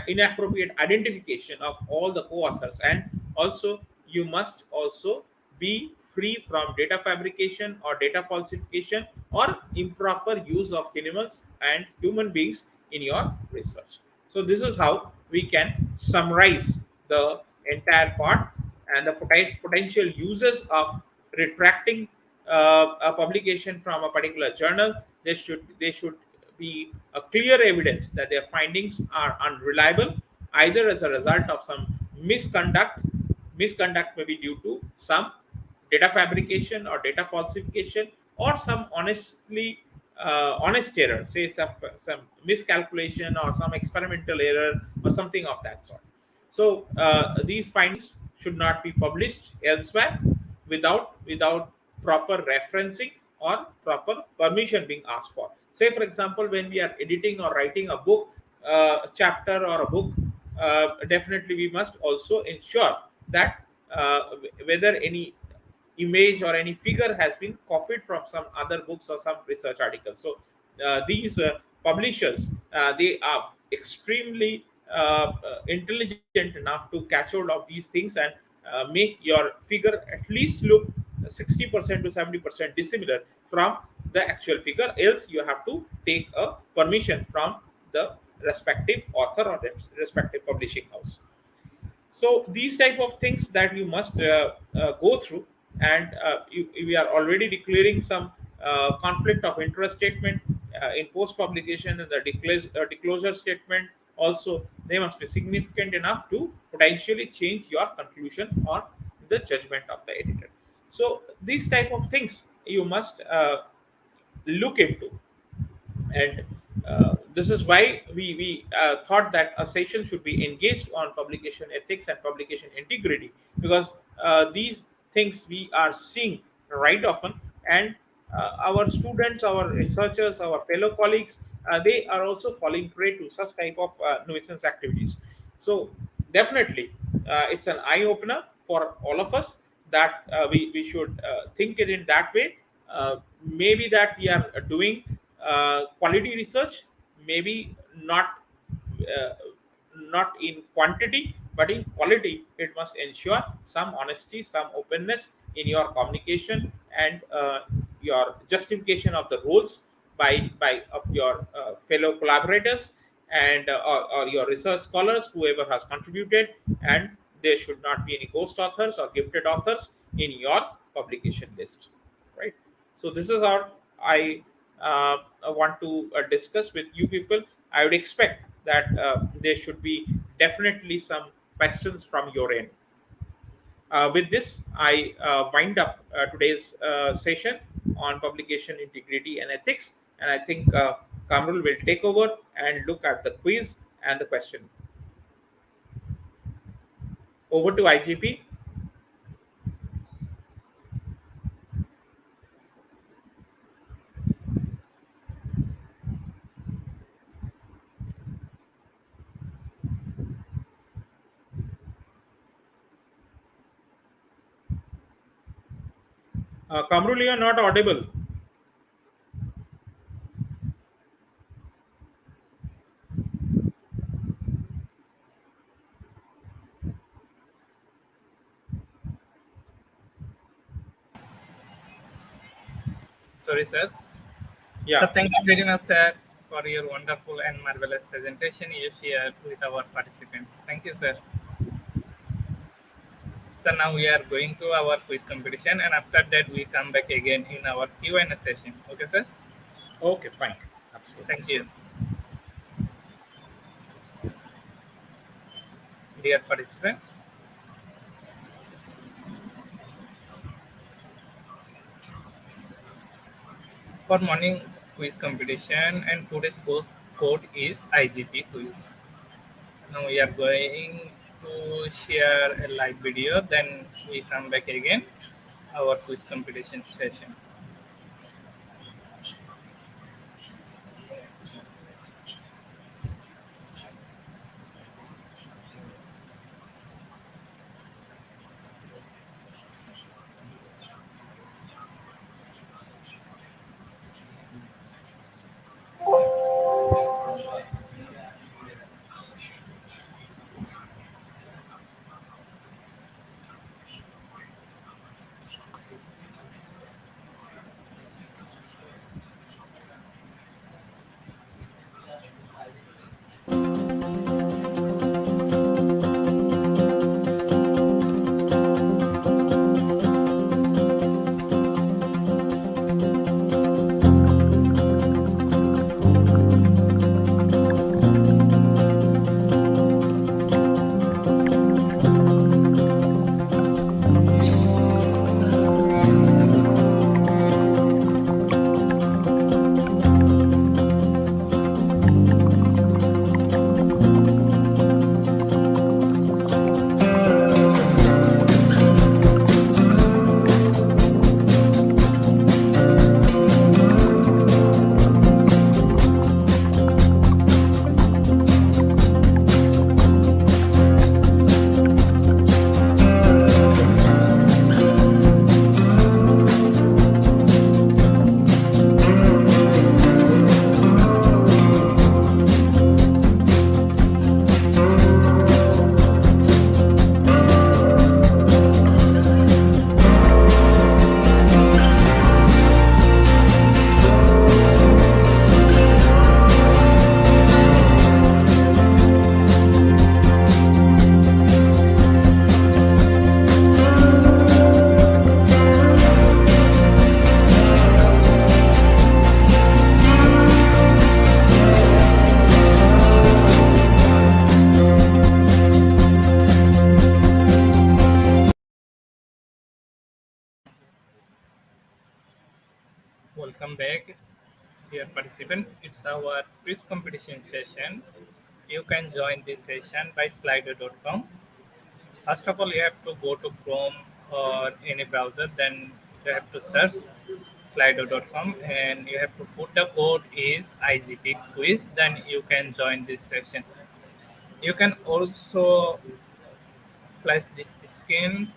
inappropriate identification of all the co-authors, and also you must also be free from data fabrication or data falsification or improper use of animals and human beings in your research. So this is how we can summarize the entire part, and the potential uses of retracting a publication from a particular journal. They should be a clear evidence that their findings are unreliable, either as a result of some misconduct. Misconduct may be due to some data fabrication or data falsification, or some honest error, say some miscalculation or some experimental error or something of that sort. So these findings should not be published elsewhere without proper referencing or proper permission being asked for. Say, for example, when we are editing or writing a book, chapter or a book, definitely we must also ensure that whether any image or any figure has been copied from some other books or some research articles. So these publishers, they are extremely intelligent enough to catch hold of these things and make your figure at least look 60% to 70% dissimilar from the actual figure, else you have to take a permission from the respective author or respective publishing house. So these type of things that you must go through, and we are already declaring some conflict of interest statement in post publication, and the disclosure statement also, they must be significant enough to potentially change your conclusion or the judgment of the editor. So these type of things you must look into, and this is why we thought that a session should be engaged on publication ethics and publication integrity, because these things we are seeing right often, and our students, our researchers, our fellow colleagues, they are also falling prey to such type of nuisance activities. So definitely it's an eye opener for all of us, that we should think it in that way. Maybe that we are doing quality research, maybe uh, not in quantity but in quality. It must ensure some honesty, some openness in your communication, and your justification of the roles by of your fellow collaborators and or your research scholars, whoever has contributed, and there should not be any ghost authors or gifted authors in your publication list, right? So this is how I want to discuss with you people. I would expect that there should be definitely some questions from your end. With this, I wind up today's session on publication integrity and ethics, and I think Kamrul will take over and look at the quiz and the question. Over to IGP. Kamrul, you are not audible. Sorry, sir. So Yeah. thank you very much, sir, for your wonderful and marvelous presentation you shared with our participants. Thank you, sir. So now we are going to our quiz competition, and after that we come back again in our Q&A session. Okay, sir? Okay, fine. Absolutely. Thank you. Dear participants, for morning quiz competition, and today's code is IGP quiz. Now we are going to share a live video, then we come back again our quiz competition session. Welcome back, dear participants. It's our quiz competition session. You can join this session by slido.com. First of all, you have to go to Chrome or any browser, then you have to search slido.com and you have to put the code is IGP quiz, then you can join this session. You can also flash this scan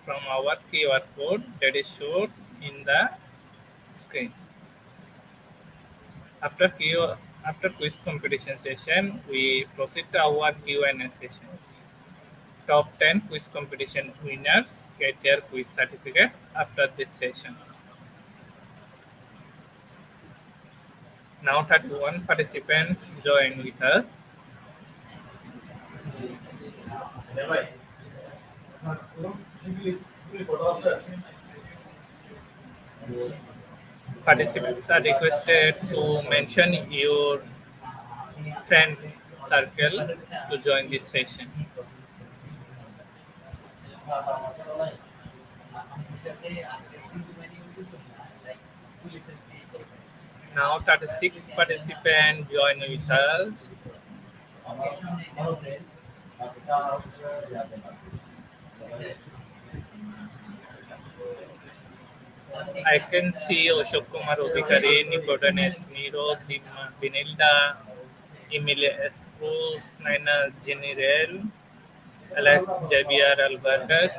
from our QR code that is showed in the screen. After quiz competition session, we proceed to our Q&A session. Top 10 quiz competition winners get their quiz certificate after this session. Now 31 participants join with us. Participants are requested to mention your friends circle to join this session. Now 36 participants join with us. I can see Ashok Kumar Odhikari, Nicodemus Miro, Jima Binilda, Emilia Escruz, Naina General, Alex Javier Alvarez.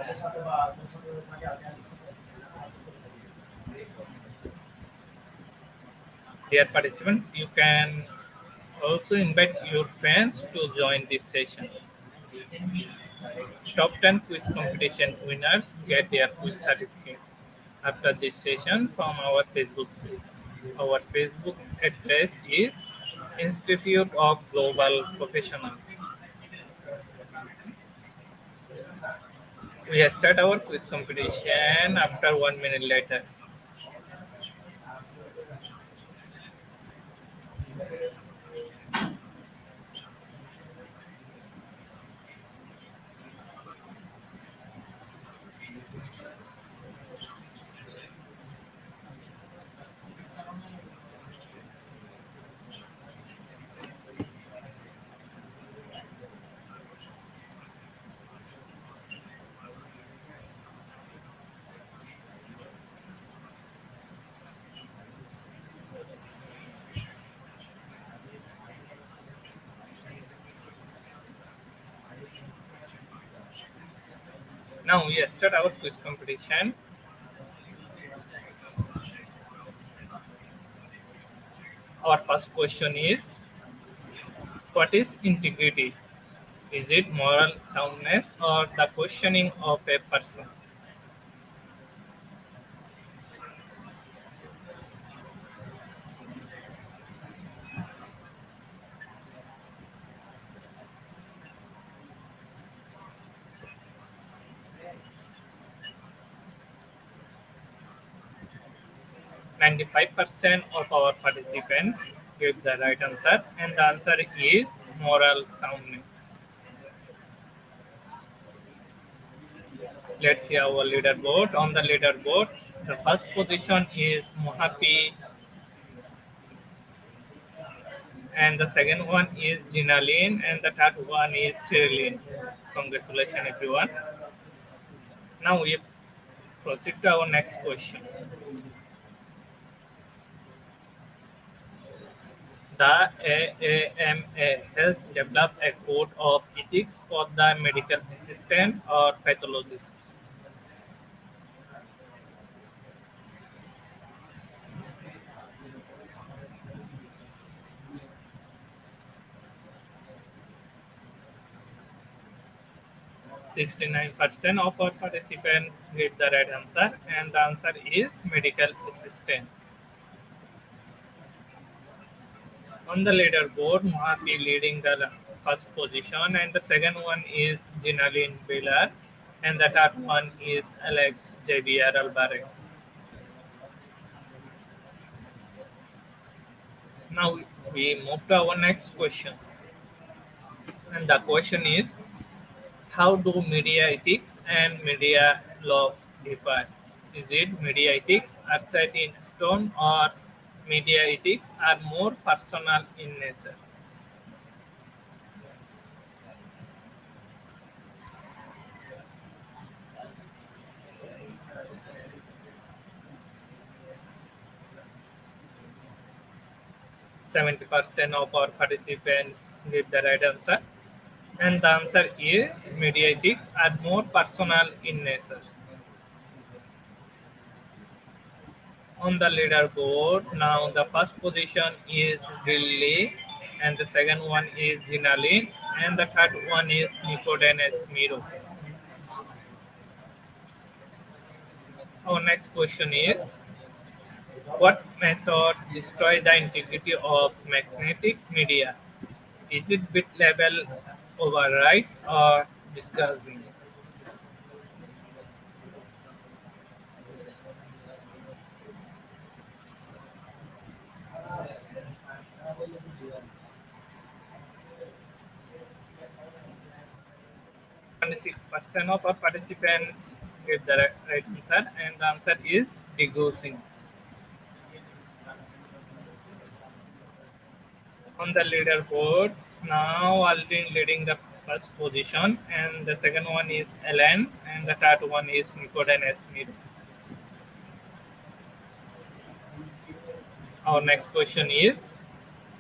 Dear participants, you can also invite your friends to join this session. Top 10 quiz competition winners get their quiz certificate after this session from our Facebook page. Our Facebook address is Institute of Global Professionals. We start our quiz competition after 1 minute later. Now we start our quiz competition. Our first question is, what is integrity? Is it moral soundness or the questioning of a person? 95% of our participants gave the right answer, and the answer is moral soundness. Let's see our leaderboard. On the leaderboard, the first position is Mohapi, and the second one is Jinalin, and the third one is Sherilyn. Congratulations, everyone. Now we proceed to our next question. The AAMA has developed a code of ethics for the medical assistant or pathologist. 69% of our participants get the right answer, and the answer is medical assistant. On the leaderboard, Mohapi leading the first position, and the second one is Jinalin Bailar, and the third one is Alex Javier Alvarez. Now we move to our next question, and the question is, how do media ethics and media law differ? Is it media ethics are set in stone or media ethics are more personal in nature? 70% of our participants give the right answer, and the answer is media ethics are more personal in nature. On the leaderboard, now the first position is Lily, and the second one is Jinalin, and the third one is Nicodemus Miro. Our next question is, what method destroy the integrity of magnetic media? Is it bit level override or disguising? Six% of our participants get the right answer, and the answer is degaussing. On the leaderboard, now Aldrin leading the first position, and the second one is Ellen, and the third one is Nicodemus Smith. Our next question is,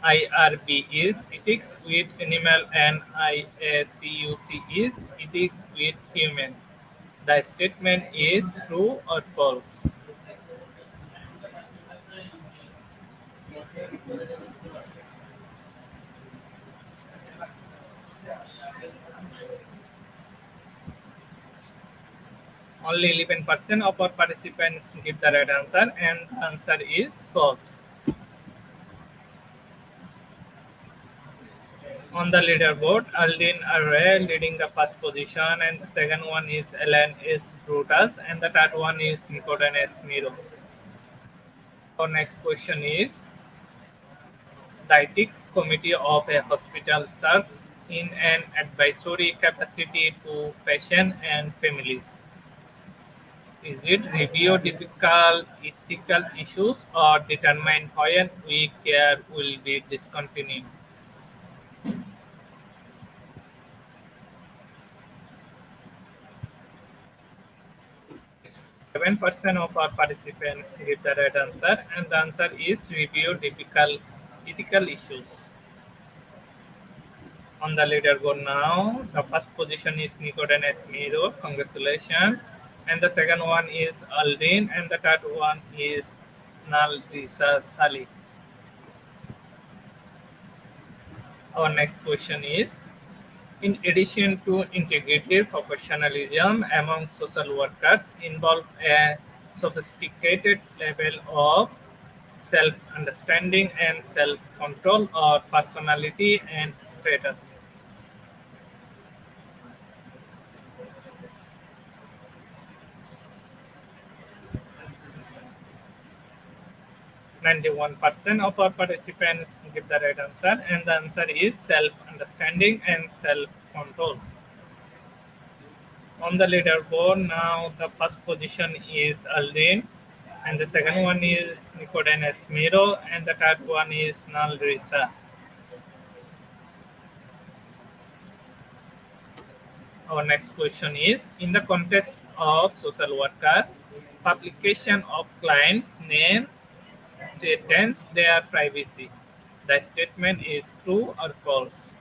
IRB is ethics with animal and IACUC is ethics with human. The statement is true or false. Only 11% of our participants give the right answer, and the answer is false. On the leaderboard, Aldin Array leading the first position, and the second one is Ellen S. Brutus, and the third one is Nicodemus Miro. Our next question is, the ethics committee of a hospital serves in an advisory capacity to patients and families. Is it review difficult ethical issues or determine when we care will be discontinued? 7% of our participants give the right answer, and the answer is review difficult ethical issues. On the leaderboard now, the first position is Nicodemus Miro, congratulations. And the second one is Aldin, and the third one is Naldisa Sali. Our next question is, in addition to integrated professionalism among social workers, involve a sophisticated level of self-understanding and self-control or personality and status. 91% of our participants give the right answer, and the answer is self-understanding and self-control. On the leaderboard now, the first position is Aldin, and the second one is Nicodemus Miro, and the third one is Nal Risa. Our next question is, in the context of social worker, publication of clients' names threatens their privacy. The statement is true or false.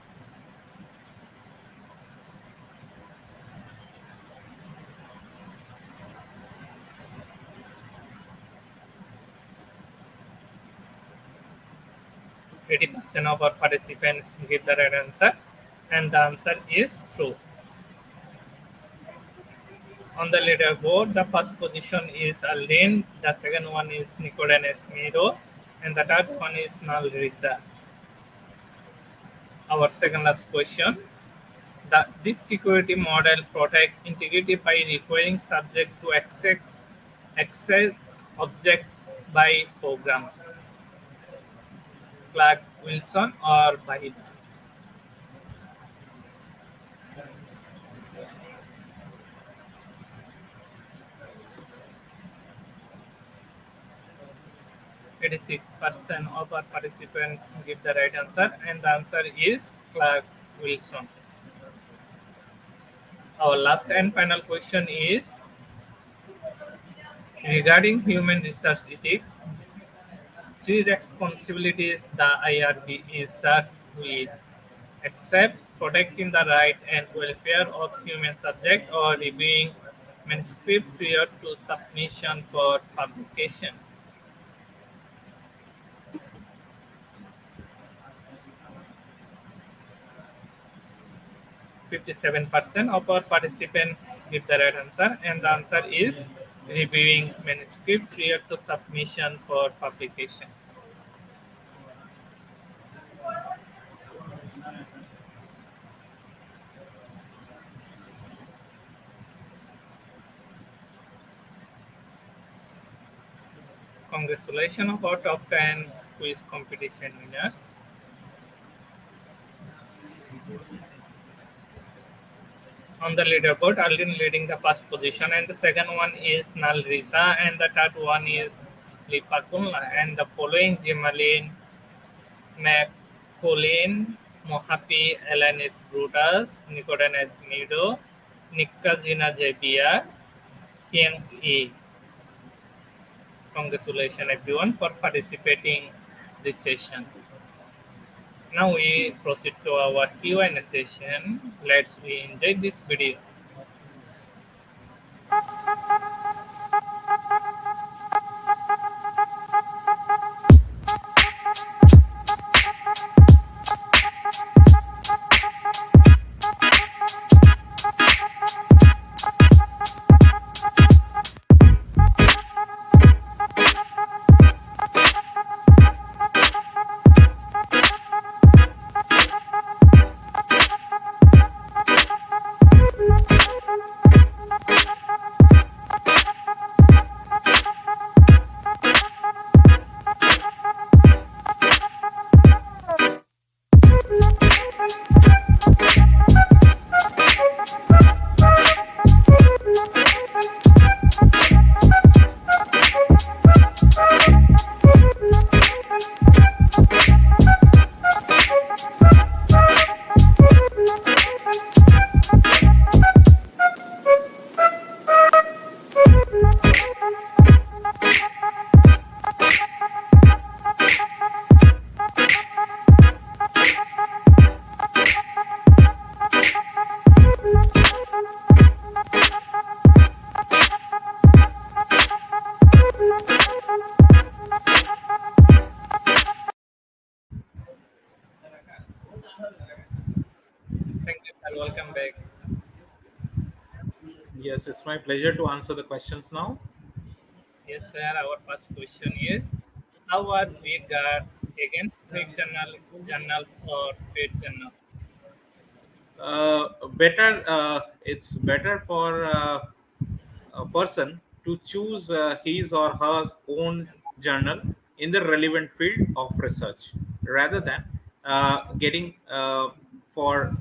80% of our participants give the right answer, and the answer is true. On the leaderboard, the first position is Aldin, the second one is Nicodemus Miro, and the third one is Nal Risa. Our second last question. This security model protects integrity by requiring subject to access object by programs. Clark Wilson or Bahida? %86% of our participants give the right answer, and the answer is Clark Wilson. Our last and final question is, regarding human research ethics, three responsibilities the IRB is charged with: accept, protecting the right and welfare of human subject, or reviewing manuscript prior to submission for publication. 57% of our participants give the right answer, and the answer is reviewing manuscript prior to submission for publication. Congratulations of our top 10 quiz competition winners. On the leaderboard, Aldrin leading the first position, and the second one is Nalrisa, and the third one is Lipakulna, and the following Jimalin, McCollin, Mohapi, Alanis Brutus, Nicodemus Mido, Nikazina Jebia, Kiang E. Congratulations everyone for participating this session. Now we proceed to our Q&A session. Let's we enjoy this video. Thank you, sir. Welcome back. Yes, it's my pleasure to answer the questions now. Yes, sir. Our first question is: how are we guard against fake journals or paid journals? Better, it's better for a person to choose his or her own journal in the relevant field of research rather than getting for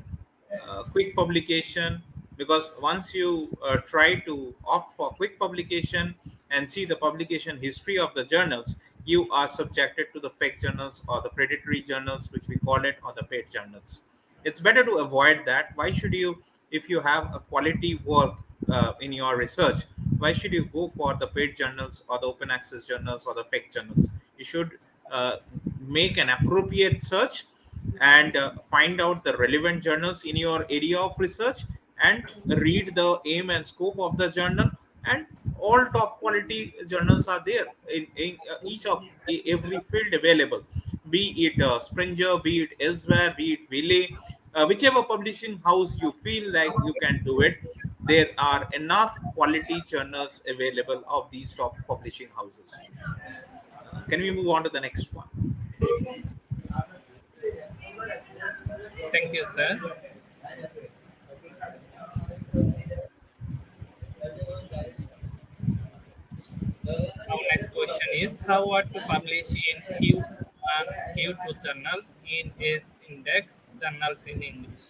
quick publication, because once you try to opt for quick publication and see the publication history of the journals, you are subjected to the fake journals or the predatory journals, which we call it, or the paid journals. It's better to avoid that. Why should you, if you have a quality work in your research, why should you go for the paid journals or the open access journals or the fake journals? You should make an appropriate search and find out the relevant journals in your area of research and read the aim and scope of the journal. And all top quality journals are there in each of every field available, be it Springer, be it elsewhere, be it Wiley, whichever publishing house you feel like you can do it. There are enough quality journals available of these top publishing houses. Can we move on to the next one? Thank you, sir. Our next question is: how are to publish in Q1, Q2 journals in S index journals in English?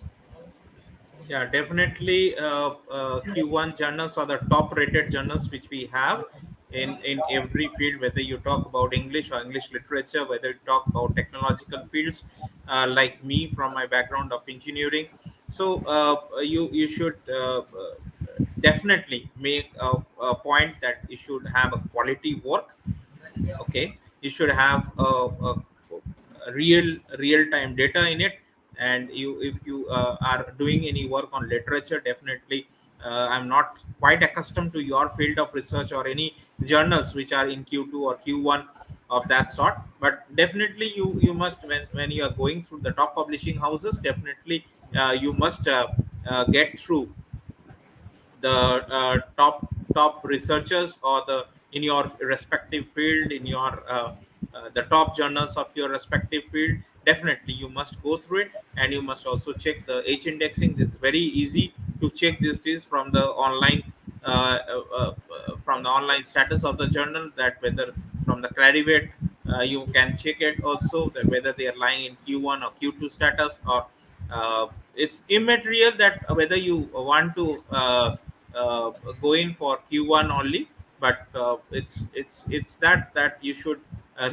Yeah, definitely. Q1 journals are the top rated journals which we have in every field, whether you talk about English or English literature, whether you talk about technological fields, like me from my background of engineering. So you should definitely make a point that you should have a quality work. Okay, you should have a real time data in it. And you, if you are doing any work on literature, definitely I'm not quite accustomed to your field of research or any journals which are in Q2 or Q1 of that sort. But definitely you must, when you are going through the top publishing houses, definitely you must get through the top researchers or the in your respective field, in your the top journals of your respective field. Definitely you must go through it, and you must also check the h indexing. This is very easy to check these days from the online status of the journal, that whether from the Clarivate you can check it also, that whether they are lying in Q1 or Q2 status, or it's immaterial that whether you want to uh, go in for Q1 only, but it's that you should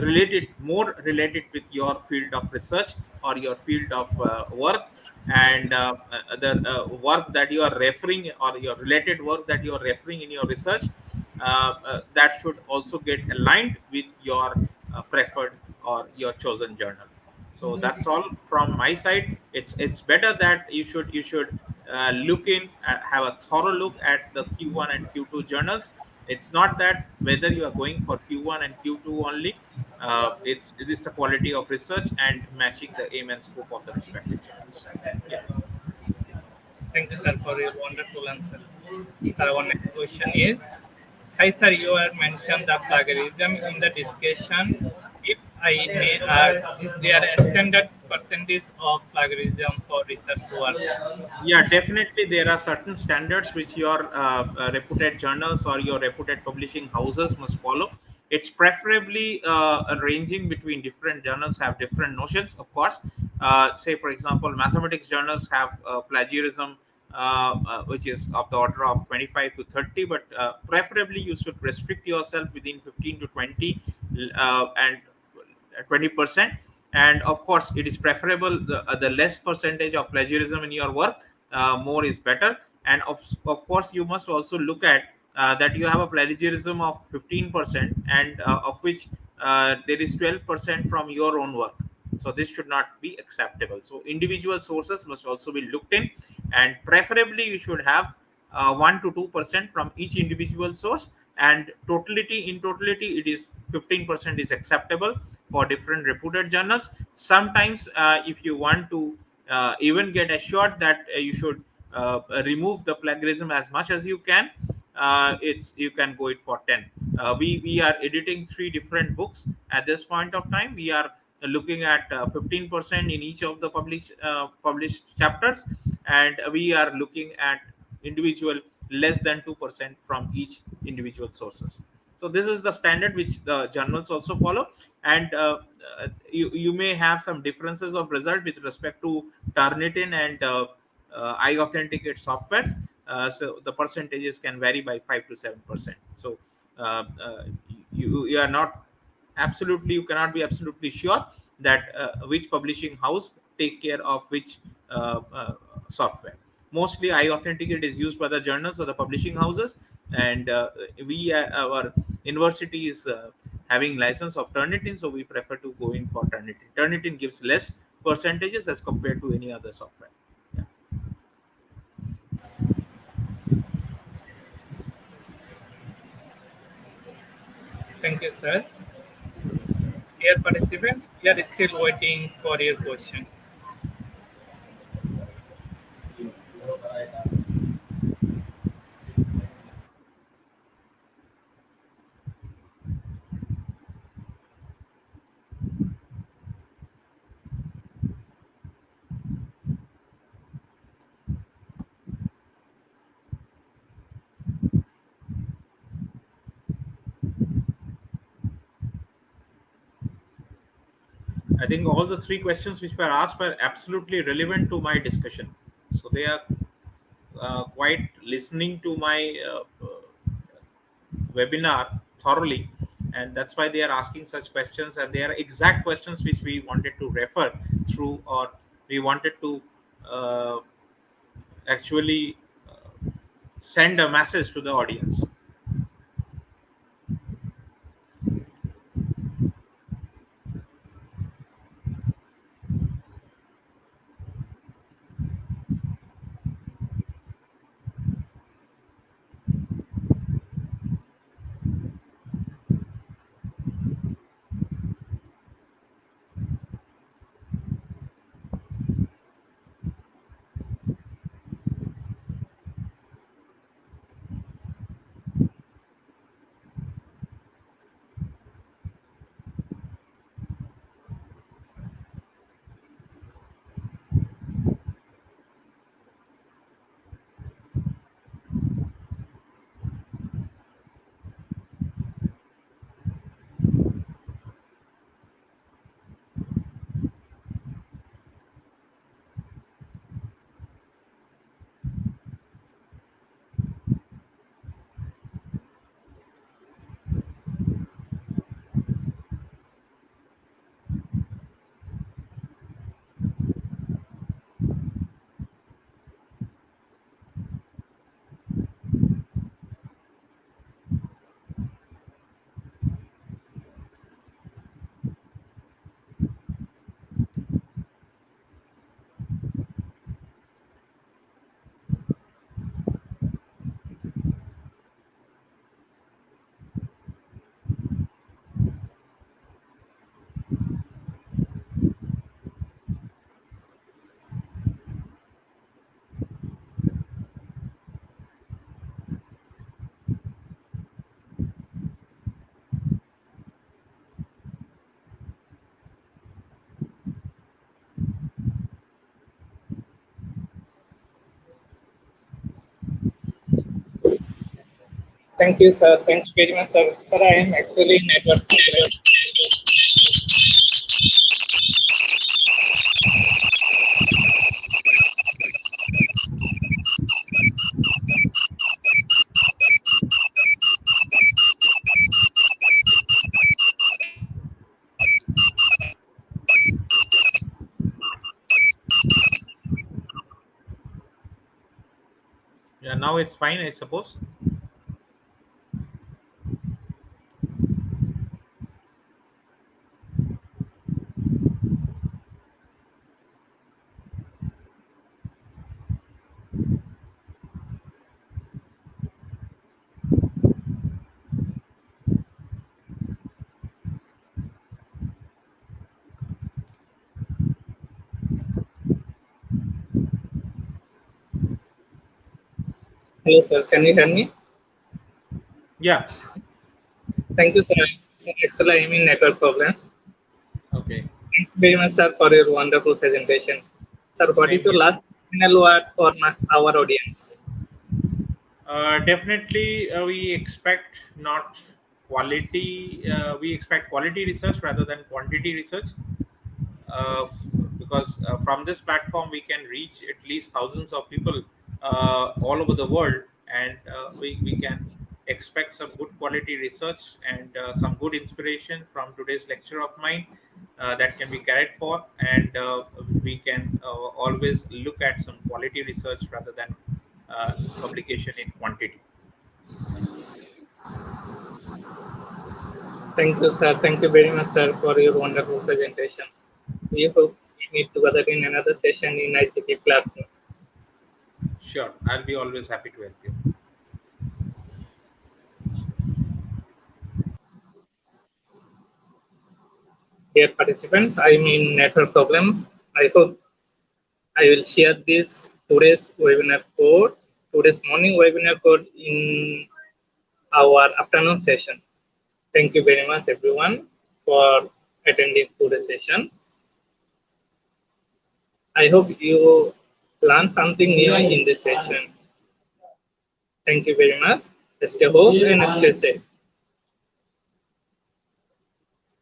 relate it more related with your field of research or your field of work, and the work that you are referring, or your related work that you are referring in your research, that should also get aligned with your preferred or your chosen journal. So that's all from my side. It's better that you should look in, have a thorough look at the Q1 and Q2 journals. It's not that whether you are going for Q1 and Q2 only. It's a quality of research and matching the aim and scope of the respective journals. Yeah. Thank you, sir, for your wonderful answer. Sir, our next question is, hi, sir, you have mentioned the plagiarism in the discussion. If I may ask, is there a standard percentage of plagiarism for research work? Yeah, definitely there are certain standards which your reputed journals or your reputed publishing houses must follow. It's preferably ranging between different journals have different notions, of course. Say for example, mathematics journals have plagiarism which is of the order of 25 to 30, but preferably you should restrict yourself within 15 to 20 and 20%. And of course it is preferable the less percentage of plagiarism in your work, more is better. And of course you must also look at that you have a plagiarism of 15%, and of which there is 12% from your own work. So this should not be acceptable. So individual sources must also be looked in, and preferably you should have 1 to 2% from each individual source, and totality it is 15% is acceptable for different reputed journals. Sometimes if you want to even get assured that you should remove the plagiarism as much as you can, it's you can go it for 10. We are editing 3 different books at this point of time. We are looking at 15% in each of the published chapters, and we are looking at individual less than 2% from each individual sources. So this is the standard which the journals also follow. And you may have some differences of result with respect to Turnitin and I authenticate softwares. So the percentages can vary by 5 to 7%. So you are not absolutely, you cannot be absolutely sure that which publishing house take care of which software. Mostly I authenticate is used by the journals or the publishing houses, and we our university is having license of Turnitin, so we prefer to go in for Turnitin. Turnitin gives less percentages as compared to any other software. Yeah. Thank you, sir. Dear participants, we are still waiting for your question. I think all the 3 questions which were asked were absolutely relevant to my discussion. So they are quite listening to my webinar thoroughly, and that's why they are asking such questions, and they are exact questions which we wanted to refer through, or we wanted to uh, actually send a message to the audience. Thank you, sir. Thank you very much, sir. Sir, I am actually network problem. Yeah, now it's fine, I suppose. Hello, sir. Can you hear me? Yeah. Thank you, sir. Sir, actually, I am in network problems. Okay. Thank you very much, sir, for your wonderful presentation. Sir, what is Same your here. last final word for our audience? Definitely, we expect not quality. We expect quality research rather than quantity research, uh, because from this platform we can reach at least thousands of people all over the world, and we can expect some good quality research and some good inspiration from today's lecture of mine that can be carried for, and we can always look at some quality research rather than publication in quantity. Thank you, sir. Thank you very much, sir, for your wonderful presentation. We hope we meet together in another session in ICT platform. Sure, I'll be always happy to help you. Dear participants, I'm in network problem. I hope I will share this today's webinar code, today's morning webinar code in our afternoon session. Thank you very much, everyone, for attending today's session. I hope you learned something new in this session. Thank you very much. Stay home and stay safe.